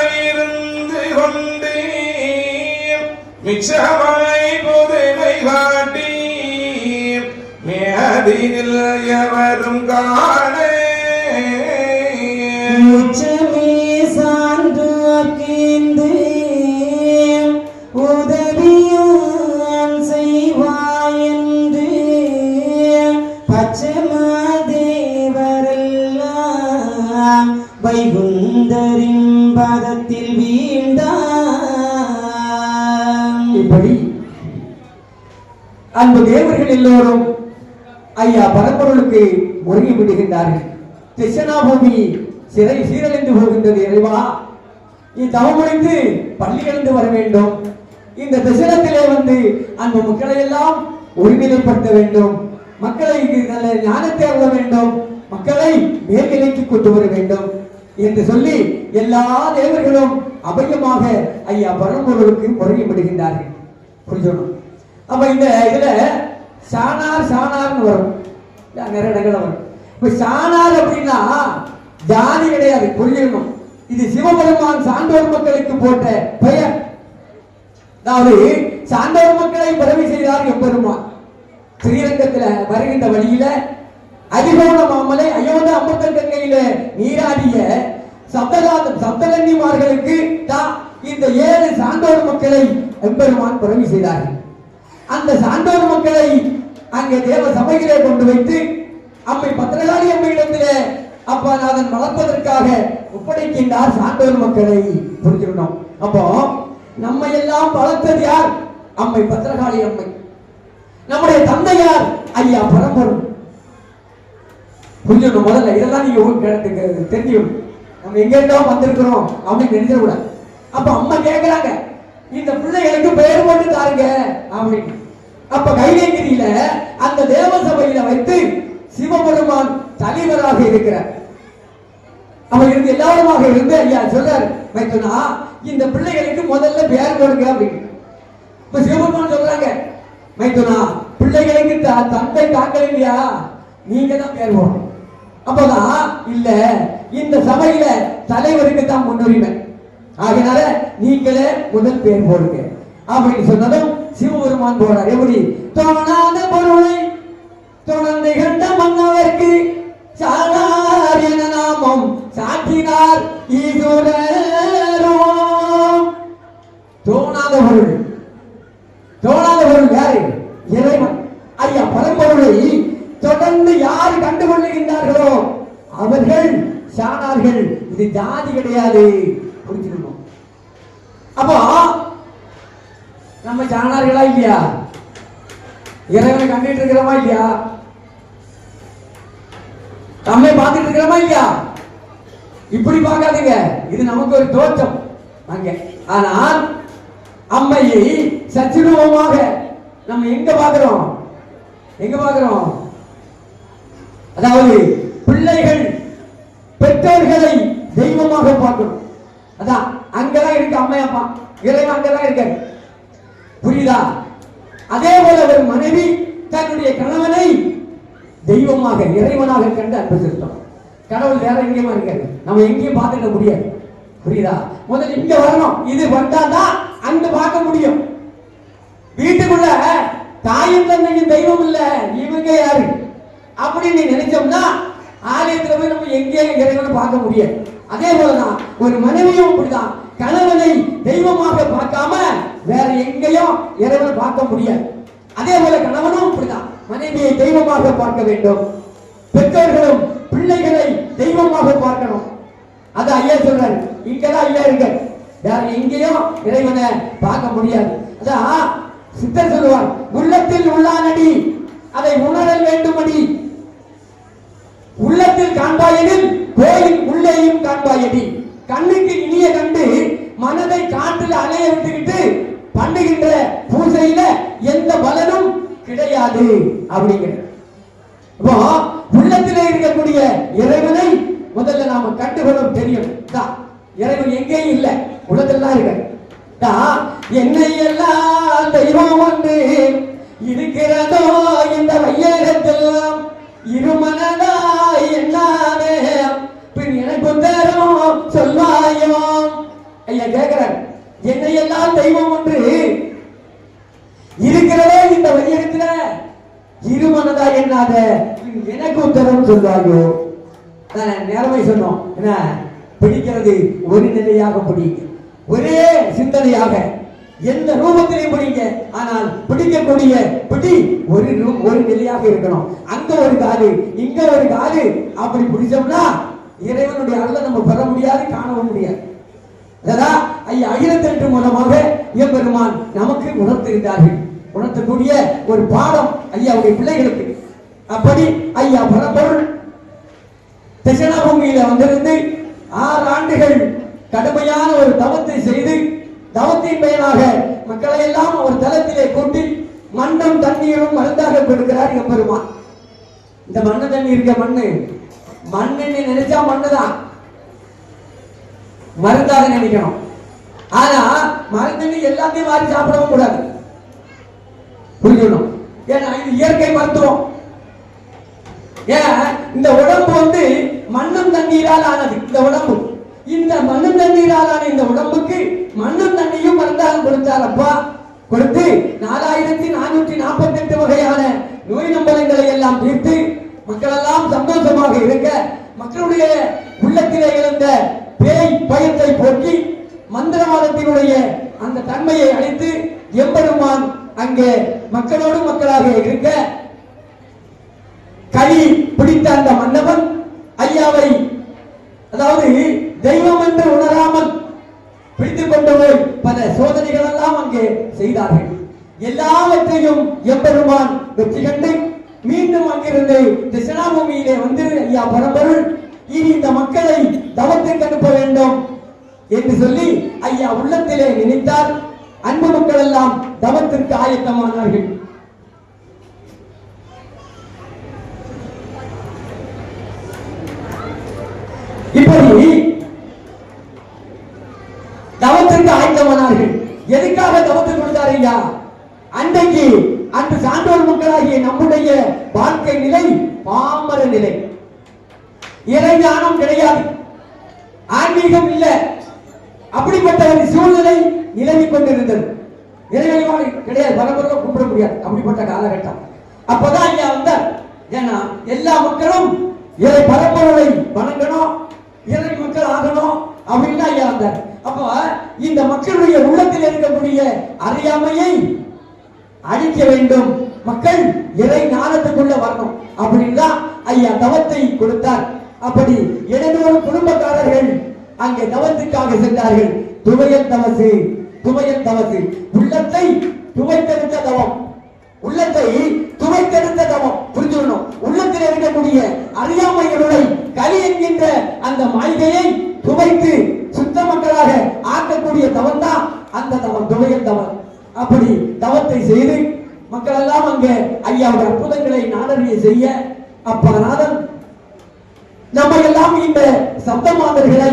தெய்வமாயிருந்து கொண்டு மிச்சமாய் புதுமை காட்டி மேதினில் எவரும் காண உச்சமே சான்று அக்கேந்து உதவியும் செய்வாயென்று பச்சமாதேவரெல்லாம் வைகுந்தரின் பதத்தில் வீழ்ந்தான். இப்படி அன்பு தேவர்கள் எல்லோரும் ஐயா பரம்பொருளுக்கு முருகி விடுகின்றார்கள். திசனாபூமி சிறை சீரழிந்து போகின்றது. இறைவா, தவம் முடிந்து பள்ளி எழுந்து வர வேண்டும். இந்த தரிசனத்திலே வந்து அந்த மக்களை எல்லாம் ஒருநிலைப்படுத்த வேண்டும். மக்களை நல்ல ஞானத்தை அருள வேண்டும். மக்களை மேல்நிலைக்கு கொண்டு வர வேண்டும். என்று சொல்லி எல்லா தேவர்களும் அபயமாக ஐயா பரம்பொருளுக்கு முறையிடுகின்றார்கள். புரிஞ்சணும். அப்ப இந்த இதுல சாணார்னு வரும், நிறைய இடங்கள்ல வரும். இப்ப சாணார் அப்படின்னா ஜாதி கிடையாது, புரியணும். இது சிவபெருமான் சான்றோர் மக்களுக்கு போட்ட பெயர். அதாவது சான்றோர் மக்களை பரவி செய்தார் எம்பெருமான். ஸ்ரீரங்கத்துல வருகின்ற வழியில அரிகோண மாமலை அயோத்த அமிர்த கங்கையில நீராடிய சப்தகன்னிமார்களுக்கு தான் இந்த 7 சான்றோர் மக்களை எம்பெருமான் பரவி செய்தார்கள். அந்த சான்றோர் மக்களை அங்கே தேவ சபையிலே கொண்டு வைத்து அம்மை பத்திரகாளி அம்மையிடத்திலே அப்பாநாதன் வளர்ப்பதற்காக ஒப்படைக்கின்றார் சான்றோர் மக்களை. புரிஞ்சுக்கணும். அப்போ நம்ம எல்லாம் வளர்த்தது யார்? அம்மை பத்திரகாளி அம்மை. நம்முடைய தந்தையார் ஐயா பரம்பொருள். புரிஞ்சுக்கணும். முதல்ல இதெல்லாம் நீங்க தெரிஞ்சுக்கணும். நம்ம எங்க இருந்தோம் வந்திருக்கிறோம் அப்படின்னு நினைச்சிடக்கூடாது. அப்ப அம்மா கேட்கிறாங்க, இந்த பிள்ளைகளுக்கு பெயர் போட்டு தாருங்க அப்படின்னு. அப்ப கைலேங்கிரியில அந்த தேவ சபையில வைத்து சிவபெருமான் தலைவராக இருக்கிறார். அவர் இருந்து எல்லாருமாக இருந்து ஐயா சொல்றாரு, மைத்துனா இந்த பிள்ளைகளுக்கு முதல்ல பெயர் கொடுங்க அப்படின்னு. இப்ப சிவபெருமான் சொல்றாங்க, மைத்துனா பிள்ளைகளுக்கு தந்தை தாக்கல் இல்லையா, நீங்க தான் பெயர் போடணும். அப்பதான் இல்ல, இந்த சபையில தலைவருக்கு தான் முன்னுரிமை, ஆகினால நீங்களே முதல் பேர் போடுங்க அப்படின்னு சொன்னதும் சிவபெருமான் போறார். எப்படி? தோணாத பொருளை தொடர்ந்து கண்ட மன்னவர்க்கு சாரார் என நாமம் சாற்றினார் ஈஸ்வரரும். தோணாத பொருள், தோணாத பொருள் யாரு? இறைவன். ஐயா பரம்பொருளை தொடர்ந்து யார் கண்டுகொள்ளுகின்றார்களோ அவர்கள் சாணார்கள். இது ஜாதி கிடையாது, புரிஞ்சுக்கணும். அப்போ நம்ம சாணார்களா இல்லையா? இறைவனை கண்டுட்டு இருக்கிறோமா இல்லையா? நம்மை பார்த்துட்டு இருக்கிறோமா இல்லையா? இப்படி பார்க்காதீங்க, இது நமக்கு ஒரு தோற்றம் அங்க. ஆனால் அம்மையை சச்சிரூபமாக நம்ம எங்க பார்க்கிறோம்? எங்க பார்க்கிறோம்? அதாவது பிள்ளைகள் பெற்றோர்களை தெய்வமாக பார்க்கணும். அதான் அங்கதான் இருக்கு அம்மை அப்பா, இறைவன் அங்கதான் இருக்க. புரியுதா? அதே போல ஒரு மனைவி தன்னுடைய கணவனை தெய்வமாக இறைவனாக கண்டு அன்பு செலுத்தணும். கடவுள் வேற எங்கேயுமா இருக்காரு, நம்ம எங்கேயும் பார்த்துக்க முடியாது. புரியுதா? முதல்ல இங்க வரணும், இது வந்தாதான் அங்க பார்க்க முடியும். வீட்டுக்குள்ள தாயும் தந்தையும் தெய்வம் இல்ல, இவங்க யாரு அப்படின்னு நினைச்சோம்னா ஆலயத்துல போய் நம்ம எங்கேயும் இறைவனை பார்க்க முடியாது. அதே போலதான் ஒரு மனைவியும் அப்படிதான், கணவனை தெய்வமாக பார்க்காம வேற எங்கேயும் இறைவனை பார்க்க முடியாது. அதே போல கணவனும் அப்படிதான் மனைவியை தெய்வமாக பார்க்க வேண்டும். பெற்றோர்களும் பிள்ளைகளை தெய்வமாக பார்க்கணும். அது ஐயா சொல்றாரு, இங்கதான் ஐயா இருக்க, வேற எங்கேயும் இறைவனை பார்க்க முடியாது. அதான் சித்தர் சொல்லுவார், உள்ளத்தில் உள்ளானடி அதை உணரல் வேண்டுமடி, உள்ளத்தில் காண்பாயெனில் கோயில் உள்ளேயும் காண்பாயடி. கண்ணுக்கு இனிய கண்டு மனதை காற்றில் அலைய விட்டுக்கிட்டு பண்ணுகின்ற பூஜையில எந்த பலனும் கிடையாது அப்படிங்கிற. இப்போ உள்ளத்திலே இருக்கக்கூடிய இறைவனை முதல்ல நாம கண்டுகொள்ள தெரியும். இறைவன் எங்கேயும் இல்லை, உள்ளத்தில் தான் இருக்க. என்னை எல்லாம் தெய்வம் ஒன்று இருக்கிறதோ இந்த வையகத்தில் இருமனதாய் என்னானே பின் எனக்கு தரும் சொல்வாயோ. ஐயா கேட்கிறார், என்னை எல்லாம் தெய்வம் ஒன்று இருக்கிறதோ இந்த வையகத்துல இருமனதா என்னாத எனக்கு உத்தரவு சொல்வாயோ. நேரமே சொன்னோம், என்ன பிடிக்கிறது ஒரு நிலையாக பிடிங்க, ஒரே சிந்தனையாக எந்த ரூபத்திலையும் பிடிங்க, ஆனால் பிடிக்கக்கூடிய பிடி ஒரு நிலையாக இருக்கணும். அங்க ஒரு காது இங்க ஒரு காது அப்படி பிடிச்சோம்னா இறைவனுடைய அருளை நம்ம பெற முடியாது, காணவும் முடியாது. அதான் ஐயா 1008 மூலமாக எம்பெருமான் நமக்கு உணர்த்துகின்றார்கள். உணர்த்தக்கூடிய ஒரு பாடம் ஐயாவுடைய பிள்ளைகளுக்கு. அப்படி ஐயா பரம்பொருள் தட்சிணாபூமியில வந்திருந்து 6 ஆண்டுகள் கடுமையான ஒரு தவத்தை செய்து, தவத்தின் பயனாக மக்களை எல்லாம் ஒரு தளத்திலே கூட்டி மண்ணும் தண்ணீரும் மருந்தாக கொடுக்கிறார் எம்பெருமான். இந்த மண்ணு தண்ணி இருக்க மண்ணு நினைச்சா மண்ணுதான். மருந்தாக நினைக்கணும். ஆனா மருந்து எல்லாத்தையும் மாறி சாப்பிடவும் கூடாது, புரியணும். ஏன்னா இது இயற்கை மருத்துவம். ஏன் இந்த உடம்பு வந்து மண்ணும் தண்ணீரால் ஆனது. இந்த உடம்பு இந்த மண்ணும் தண்ணீரால் ஆன இந்த உடம்புக்கு மண்ணும் தண்ணியும் மருந்தாக கொடுத்தார் அப்பா. கொடுத்து 4448 வகையான நோய் நம்பலங்களை எல்லாம் தீர்த்து மக்கள் எல்லாம் சந்தோஷமாக இருக்க, மக்களுடைய உள்ளத்திலே இருந்த பேய் பயத்தை போக்கி மந்திரவாதத்தினுடைய அந்த தன்மையை அழித்து எம்பெருமான் அங்கே மக்களோடு மக்களாக இருக்க, களி பிடித்த அந்த மன்னவன் ஐயாவை, அதாவது தெய்வம் என்று உணராமல் பிடித்துக் கொண்டு போய் பல சோதனைகள் எல்லாம் அங்கே செய்தார்கள். எல்லாவற்றையும் எம்பெருமான் வெற்றி கண்டு மீண்டும் அங்கிருந்து திசனாபூமியிலே வந்து, ஐயா பரம்பொருள் இனி இந்த மக்களை தவத்துக்கு அனுப்ப வேண்டும் என்று சொல்லி ஐயா உள்ளத்திலே நினைத்தார். அன்பு மக்கள் எல்லாம் தவத்திற்கு ஆயத்தமானார்கள். இப்படி தவத்திற்கு ஆயத்தமானார்கள். எதுக்காக தவத்துக்கு கொடுத்தார் ஐயா? அன்றைக்கு அன்று சான்றோர் மக்களாகிய நம்முடைய வாழ்க்கை நிலை பாமர நிலை, இறைஞானம் கிடையாது, ஆன்மீகம் இல்லை. அப்படிப்பட்ட ஒரு சூழ்நிலை நிலவிக் கொண்டிருந்தது. இறைவழிபாடு கிடையாது, பரபரப்பா கும்பிட முடியாது. அப்படிப்பட்ட காலகட்டம். அப்பதான் ஐயா வந்தார். ஏன்னா எல்லா மக்களும் இறை பரம்பொருளை வணங்கணும், இறை மக்கள் ஆகணும் அப்படின்னு ஐயா வந்தார். அப்ப இந்த மக்களுடைய உள்ளத்தில் இருக்கக்கூடிய அறியாமையை அழிக்க வேண்டும், மக்கள் இறை ஞானத்துக்குள்ள வரணும் அப்படின்னு தான் ஐயா தவத்தை கொடுத்தார். அப்படி 700 குடும்பக்காரர்கள் அங்கே தவத்துக்காக சென்றார்கள். துவையல் தவசு, துவையல் தவசு, உள்ளத்தை துவைத்தெடுத்த தவம், உள்ளத்தை துவைத்தெடுத்த தவம். புரிஞ்சுக்கணும், உள்ளத்தில் இருக்கக்கூடிய அறியாமைகளுடைய களி என்கின்ற அந்த மாளிகையை துவைத்து சுத்த மக்களாக ஆக்கக்கூடிய தவம் தான் அந்த தவம், துவையல் தவம். அப்படி தவத்தை செய்து மக்கள் எல்லாம் அங்கே ஐயாவுடைய அற்புதங்களை நாடறிய செய்ய, அப்பநாதன் நம்ம எல்லாம் இந்த சப்தமாதர்களை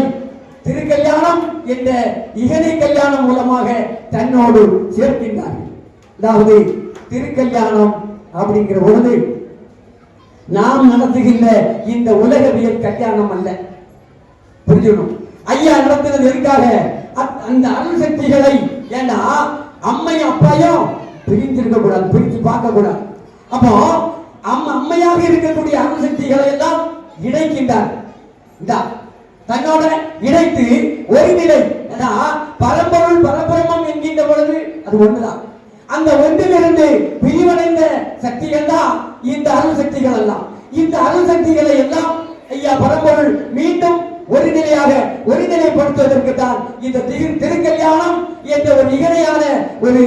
திருக்கல்யாணம் என்ற இகனை கல்யாணம் மூலமாக தன்னோடு சேர்க்கின்றார்கள். அதாவது திருக்கல்யாணம் அப்படிங்கிற பொழுது நாம் நடத்துகின்ற இந்த உலகவியல் கல்யாணம் அல்ல, புரிஞ்சுக்கணும். ஐயா நடத்துகிறது எதுக்காக? அந்த அருள் சக்திகளை, ஏன்னா அம்மையும் அப்பாயும் பிரிந்திருக்க கூடாது, பிரித்து பார்க்க கூடாது. அப்போ அம்மையாக இருக்கக்கூடிய அருள் சக்திகளை எல்லாம் இணைக்கின்றார். தன்னோட இணைத்து ஒரு நிலை, பரம்பொருள் பரபிரமம் என்கின்ற பொழுது அது ஒன்றுதான். அந்த ஒன்றிலிருந்து பிரிவடைந்த சக்திகள் தான் இந்த அருள் சக்திகள் எல்லாம். இந்த அருள் சக்திகளை எல்லாம் ஐயா பரம்பொருள் மீண்டும் ஒரு நிலையாக ஒருநிலைப்படுத்துவதற்கு தான் இந்த திருக்கல்யாணம் என்ற ஒரு இகனையான ஒரு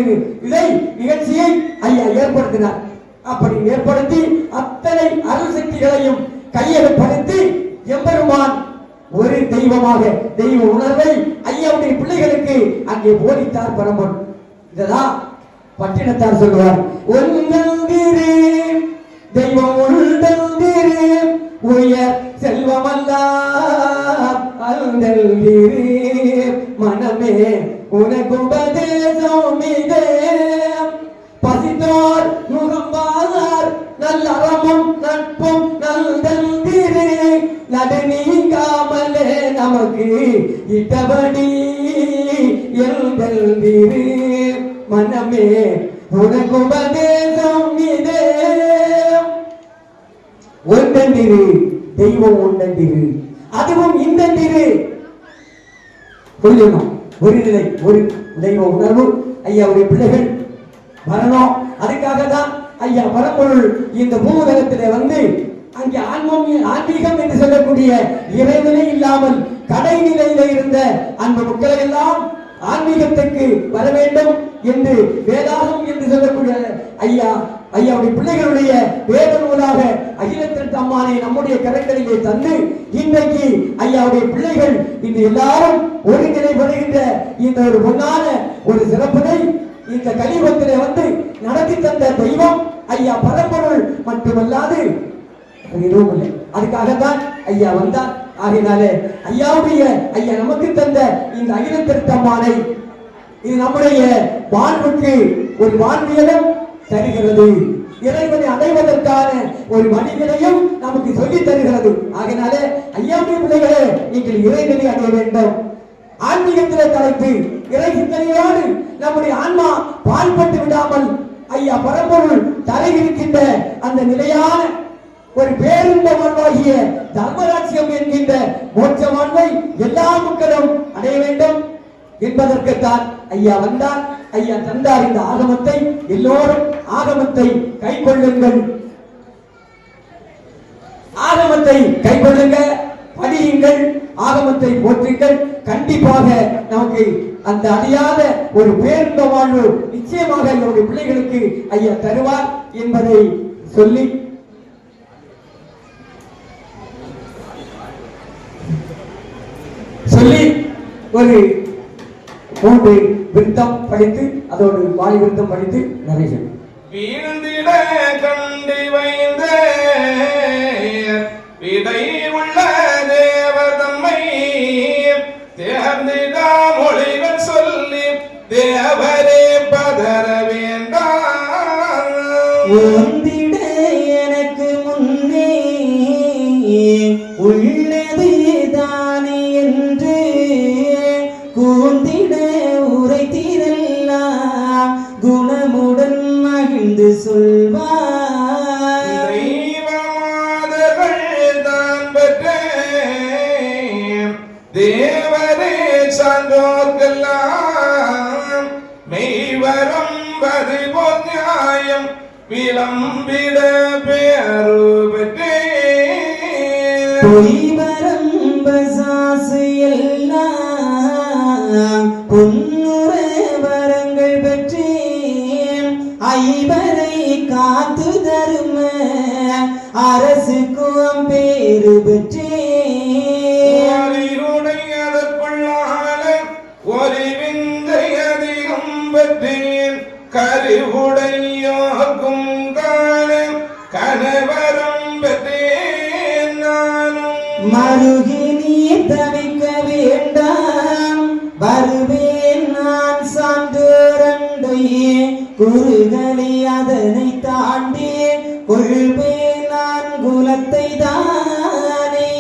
நிகழ்ச்சியை ஐயா ஏற்படுத்தினார். அப்படி ஏற்படுத்தி அத்தனை அருள் சக்திகளையும் கையகப்படுத்தி எம்பெருமான் ஒரு தெய்வமாக தெய்வ உணர்வை ஐயாவுடைய பிள்ளைகளுக்கு அங்கே போதித்தார் பரம்பொருள். இததான் பட்டினத்தார் சொல்லுவார், ஒன்றே தெய்வம் உள்தந்திரே உயர் செல்வமல்ல அருந்தல்கிறே மனமே உனக்கு உபதேசம் இதே பசித்தோர் முகம்பார் நல்லறமும் நட்பும் நல்தந்திரே நடு நீங்காமலே நமக்கு இட்டபடி எழுந்தல்கிறே மனமே உனக்கு உபதேசம் இதே. ஒன்றென்றிரு தெய்வம் ஒன்றென்றிரு, அதுவும் இந்தென்றிரு. புரியணும், ஒரு நிலை ஒரு தெய்வ உணர்வு ஐயாவுடைய பிள்ளைகள் வரணும். அதுக்காக தான் ஐயா பரம்பொருள் இந்த பூவுலகத்திலே வந்து அங்கே ஆன்மீகம் என்று சொல்லக்கூடிய இறைவனே இல்லாமல் கடைநிலையில இருந்த அந்த மக்களை எல்லாம் ஆன்மீகத்துக்கு வர வேண்டும் என்று வேதாகம் என்று சொல்லக்கூடிய ஐயாவுடைய பிள்ளைகளுடைய வேத நூலாக அகிலத்திற்கு அம்மானை நம்முடைய கரங்களிலே தந்து இன்றைக்கு ஐயாவுடைய பிள்ளைகள் இன்று எல்லாரும் ஒருங்கிணைப்படுகின்ற இந்த ஒரு பொன்னான ஒரு சிறப்பினை இந்த கலியுகத்திலே வந்து நடத்தி தந்த தெய்வம் ஐயா பரம்பொருள் மட்டுமல்லாது எதுவும் இல்லை. அதுக்காகத்தான் ஐயா வந்தார். ஆகினாலே ஐயாவுடைய ஐயா நமக்கு தந்த இந்த அகிலத்திருத்தமானை இது நம்முடைய வாழ்வுக்கு ஒரு வாழ்வியலும் தருகிறது, இறைவனை அடைவதற்கான ஒரு வழிகளையும் நமக்கு சொல்லி தருகிறது. ஆகினாலே ஐயாவுடைய பிள்ளைகளே, நீங்கள் இறைவனை அடைய வேண்டும். ஆன்மீகத்திலே தலைப்பு இறை சிந்தனையோடு நம்முடைய ஆன்மா பாழ்பட்டு விடாமல் ஐயா பரம்பொருள் தலை இருக்கின்ற அந்த நிலையான ஒரு பேருந்த வாழ்வாகிய தர்மராட்சியம் என்கின்ற மோட்ச வாழ்வை எல்லா மக்களும் அடைய வேண்டும் என்பதற்குத்தான் ஐயா வந்தார். ஐயா தந்தார் இந்த ஆகமத்தை. எல்லோரும் ஆகமத்தை கை கொள்ளுங்கள், ஆகமத்தை கை கொள்ளுங்க, படியுங்கள், ஆகமத்தை போற்றுங்கள். கண்டிப்பாக நமக்கு அந்த அழியாத ஒரு பேருந்த வாழ்வு நிச்சயமாக என்னுடைய பிள்ளைகளுக்கு ஐயா தருவார் என்பதை சொல்லி ஒரு 3 விருத்தம் படித்து அதோடு வாலி விருத்தம் படித்து நிறைய வீழ்ந்திட கண்டி வைந்த விடை உள்ள தேவதம்மை தேர்ந்திட மொழிகள் சொல்லி தேவரே பதற வேண்டாம். ஓந்திட எனக்கு முன்னே உள்ளது தானே என்று கூந்திட உரைத்தீரெல்லாம் குணமுடன் மகிழ்ந்து சொல்வார். தெய்வமாதர்கள் தான் பெற்றேன் தேவரே சான்றோர்க்கெல்லாம் மெய்வரம் பதிபோல் நியாயம் விளம்பிட பேரு பெற்றேன். பொய்வரம்பசாசு எல்லாம் பொன்னுற வரங்கள் பெற்றேன் ஐவரை காத்து தரும அரசுக்கும் பேரு பெற்றேன். அதற்குள்ளான ஒரு விந்தை அதிகம் பெற்றேன் கருவுடையோக்கும் காண கணவரம் பெற்றேன் நானும். மருகி நீ தவிக்க வேண்டாம் வருவேன் நான் சான்றோரண்டை குறுகளி அதனை தாண்டி கொள்வேன் நான் குலத்தை தானே.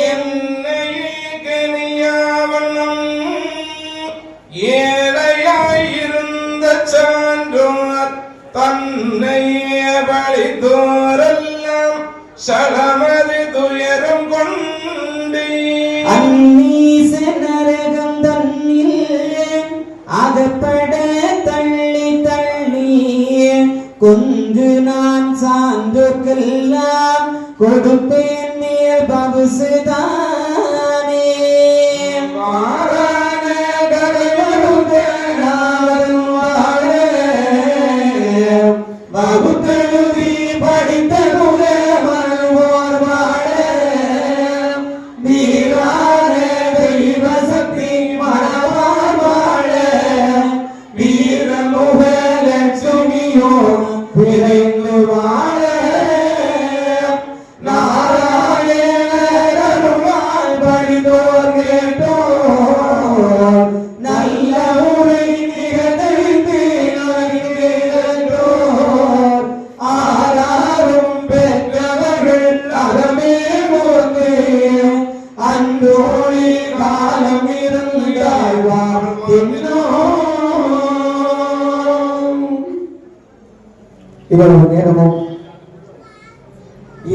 என்னையே கனியாவண்ணம் ஏழையாயிருந்த சான்றோர் தன்னையே பழித்தோரெல்லாம் சலமது துயரம் கொண்டே அந்நீச நரகம் தன்னில் அகப்பட தள்ளி தள்ளி கொன்று நான் சான்றோர்க்கெல்லாம் கொடுப்பேன் மேல் பவுசுதானே. மாறான நாளும் வாழ வகுத்தெழுதி படித்த மறுவோர் வாழ வீரான தெய்வ சக்தி மனவார் வாழ வீரமுக லட்சுமியோ விரைந்து வாழ நாராயணருமால் படித்தோர் கேட்டோர் நல்ல உரை நிகழ்ந்து நல்கின்றோர் ஆராரும் பெற்றவர்கள் அறமே போந்து அன்றோழி காலம் இருந்தாழ்வார் இவ்வளவு நேரமும்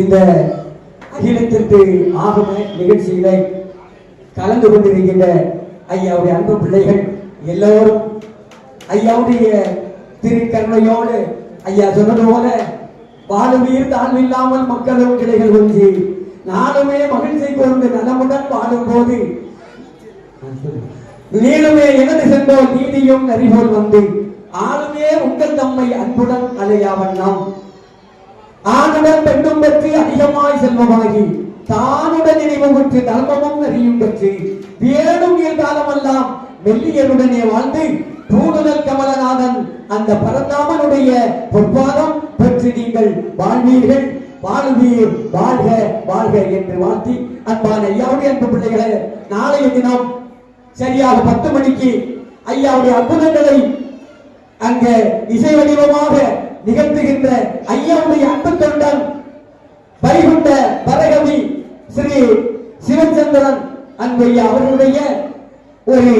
இந்த அகிலத்திற்கு ஆகம நிகழ்ச்சிகளை கலந்து கொண்டிருக்கின்ற ஐயாவுடைய அன்பு பிள்ளைகள் எல்லோரும் ஐயாவுடைய திருக்கருணையோடு ஐயா சொன்னது போல வாழுவீர் தாழ்வில்லாமல் மக்களும் கிளைகள் ஒன்றி நானுமே மகிழ்ச்சி கொண்டு நலமுடன் வாழும் போது நீளுமே எனது சென்றோர் நீதியும் நெறிபோல் வந்து ஆளுமே உங்கள் தம்மை அன்புடன் அலையாவண்ணம் ஆணுடன் பெண்ணும் பற்றி அதிகமாய் செல்வமாகி தானுடன் நினைவு பெற்று தர்மமும் நெறியும் பெற்று வேணும் காலமெல்லாம் மெல்லியருடனே வாழ்ந்து தூணுதல் கமலநாதன் அந்த பரந்தாமனுடைய பொற்பாதம் பெற்று நீங்கள் வாழ்வீர்கள், வாழ்வீர், வாழ்க வாழ்க என்று வாழ்த்தி அன்பான ஐயாவுடைய அன்பு பிள்ளைகளே, நாளைய தினம் சரியாக 10 மணிக்கு ஐயாவுடைய அற்புதங்களை அங்க இசை வடிவமாக நிகழ்த்துகின்ற ஐயாவுடைய அன்பு தொண்டன் வைகுண்ட பரகவி ஸ்ரீ சிவச்சந்திரன் அன்பு ஐயா அவர்களுடைய ஒரு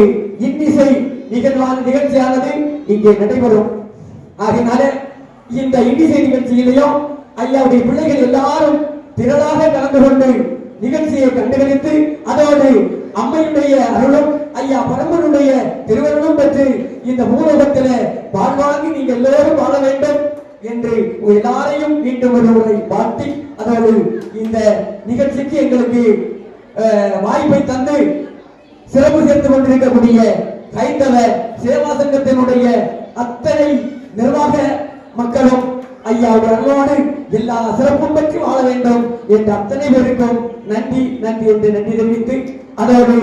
இன்னிசை நிகழ்ச்சியானது இங்கே நடைபெறும். ஆகையினால இந்த இன்னிசை நிகழ்ச்சியிலையும் ஐயாவுடைய பிள்ளைகள் எல்லாரும் திரளாக கலந்து கொண்டு நிகழ்ச்சியை கண்டுகளித்து அதோடு அம்மையுடைய அருளும் ஐயா பரம்பனுடைய திருவருளும் பெற்று இந்த பூலோகத்தில வாழ்வாங்கி நீங்கள் எல்லோரும் வாழ வேண்டும் என்று எல்லாரையும் மீண்டும் ஒரு முறை வாழ்த்தி அதோடு இந்த நிகழ்ச்சிக்கு எங்களுக்கு வாய்ப்பை தந்து சிறப்பு சேர்த்து கொண்டிருக்கக்கூடிய கைத்தவ சேவா சங்கத்தினுடைய அத்தனை நிர்வாக மக்களும் ஐயாவுடைய அருளோடு எல்லா சிறப்பும் பற்றி வாழ வேண்டும் என்று அத்தனை பேருக்கும் நன்றி நன்றி என்று நன்றி தெரிவித்து அதோடு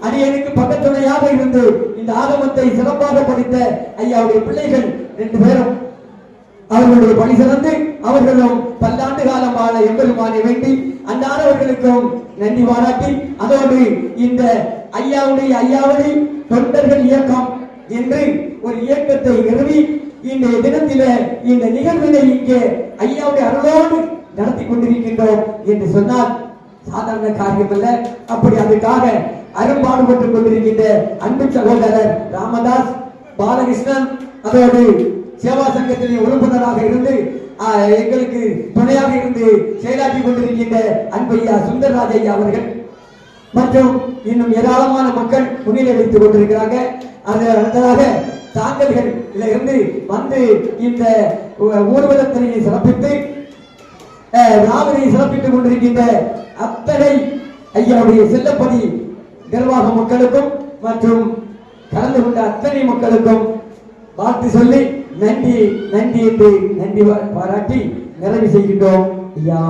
அடியனுக்கு பக்கத்துணையாக இருந்து இந்த ஆகமத்தை சிறப்பாக படித்த ஐயாவுடைய பிள்ளைகள் 2 பேரும் அவர்களுடைய பணி சிறந்து அவர்களும் பல்லாண்டு காலம் வாழ எம்பெருமானை வேண்டி அன்னாரவர்களுக்கும் நன்றி பாராட்டி அதோடு இந்த ஐயாவுடைய தொண்டர்கள் இயக்கம் என்று ஒரு இயக்கத்தை நிறுவி இந்த தினத்தில இந்த நிகழ்வினை இங்கே ஐயாவுடைய அருளோடு நடத்தி கொண்டிருக்கின்றோம் என்று சொன்னால் சாதாரண காரியம் அல்ல. அப்படி அதுக்காக அரும்பாடுபட்டுக் கொண்டிருக்கின்ற அன்பு சகோதரர் ராமதாஸ் பாலகிருஷ்ணன் அதோடு சேவா சங்கத்தின் உறுப்பினராக இருந்து எங்களுக்கு துணையாக இருந்து செயலாற்றி கொண்டிருக்கின்ற அன்பையா சுந்தரராஜ் ஐயா அவர்கள் மற்றும் இன்னும் ஏராளமான மக்கள் முன்னிலை வைத்துக் கொண்டிருக்கிறாங்க. அது அடுத்ததாக தாங்கல்கள் இருந்து வந்து இந்த ஊர்வலத்தினை சிறப்பித்து ராவனை சிறப்பித்துக் கொண்டிருக்கின்ற அத்தனை ஐயாவுடைய செல்லப்பதி நிர்வாக மக்களுக்கும் மற்றும் கலந்து கொண்ட அத்தனை மக்களுக்கும் வாழ்த்து சொல்லி நன்றி நன்றி என்று நன்றி பாராட்டி நிறைவு செய்கின்றோம். ஐயா